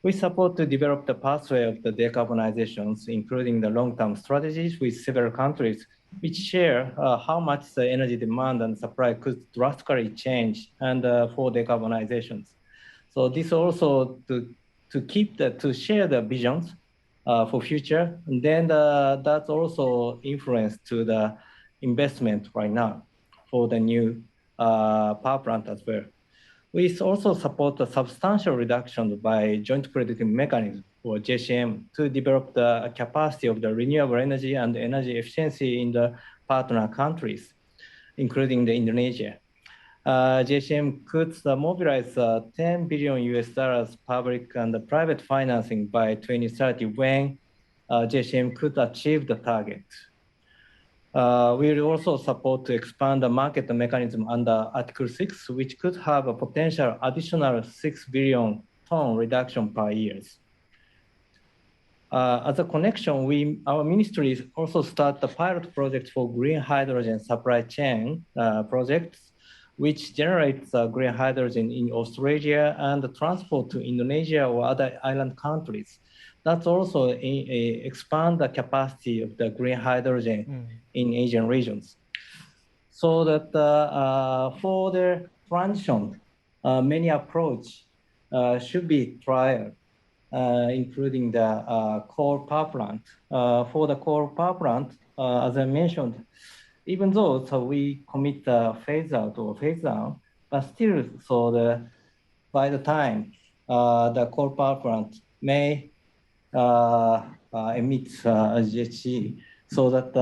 We support to develop the pathway of the decarbonizations, including the long-term strategies with several countries, which share how much the energy demand and supply could drastically change and for decarbonizations. So this also to share the visions for future, and then that's also influence to the investment right now for the new power plant as well. We also support a substantial reduction by joint crediting mechanism or JCM to develop the capacity of the renewable energy and energy efficiency in the partner countries, including the Indonesia. JCM could mobilize $10 billion public and private financing by 2030 when JCM could achieve the target. We will also support to expand the market mechanism under Article 6, which could have a potential additional 6 billion ton reduction per year. As a connection, our ministry also start the pilot project for green hydrogen supply chain projects, which generates green hydrogen in Australia and transport to Indonesia or other island countries. That's also expand the capacity of the green hydrogen in Asian regions. So that for the transition, many approach should be tried, including the coal power plant. For the coal power plant, as I mentioned, even though we commit the phase out or phase down, but still, by the time the coal power plant may emit GHG, so that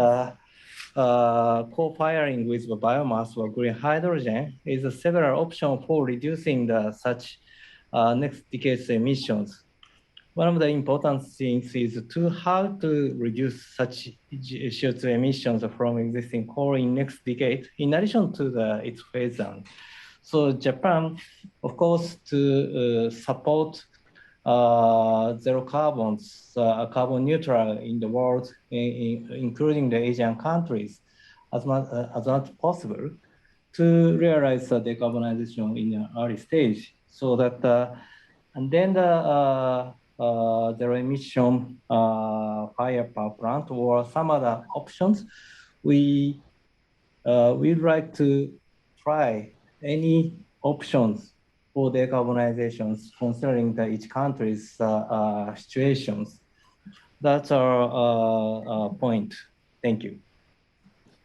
co-firing with the biomass or green hydrogen is several options for reducing the such next decade's emissions. One of the important things is to how to reduce such CO2 emissions from existing coal in next decade, in addition to its phase down. So Japan, of course, to support zero carbons, carbon neutral in the world, including the Asian countries, as much as possible, to realize the decarbonization in an early stage, so that and then the zero emission fire power plant or some other options, we'd like to try any options for decarbonizations considering each country's situations. That's our point. Thank you.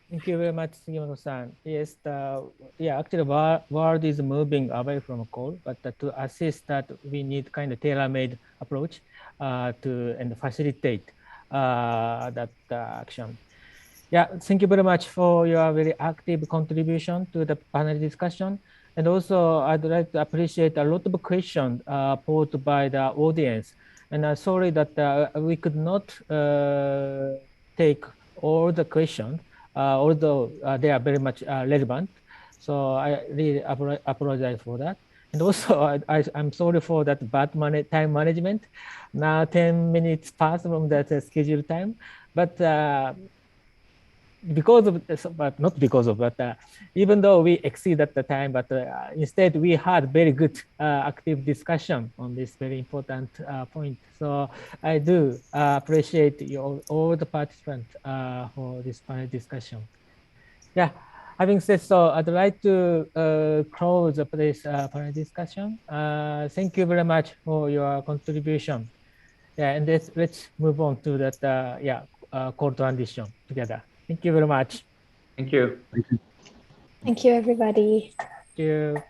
Thank you very much, Sugimoto-san. Yes, actually, world is moving away from coal, but to assist that, we need kind of tailor-made approach and facilitate that action. Yeah, thank you very much for your very active contribution to the panel discussion. And also, I'd like to appreciate a lot of questions posed by the audience. And sorry that we could not take all the questions, although they are very much relevant. So I really apologize for that. And also, I'm sorry for that bad time management. Now 10 minutes past from that scheduled time. But because of, but not because of, but even though we exceeded the time, but instead we had very good active discussion on this very important point. So I do appreciate all the participants for this panel discussion. Yeah, having said so, I'd like to close this panel discussion. Thank you very much for your contribution. Yeah, and let's move on to that call transition together. Thank you very much. Thank you. Thank you, everybody. Thank you.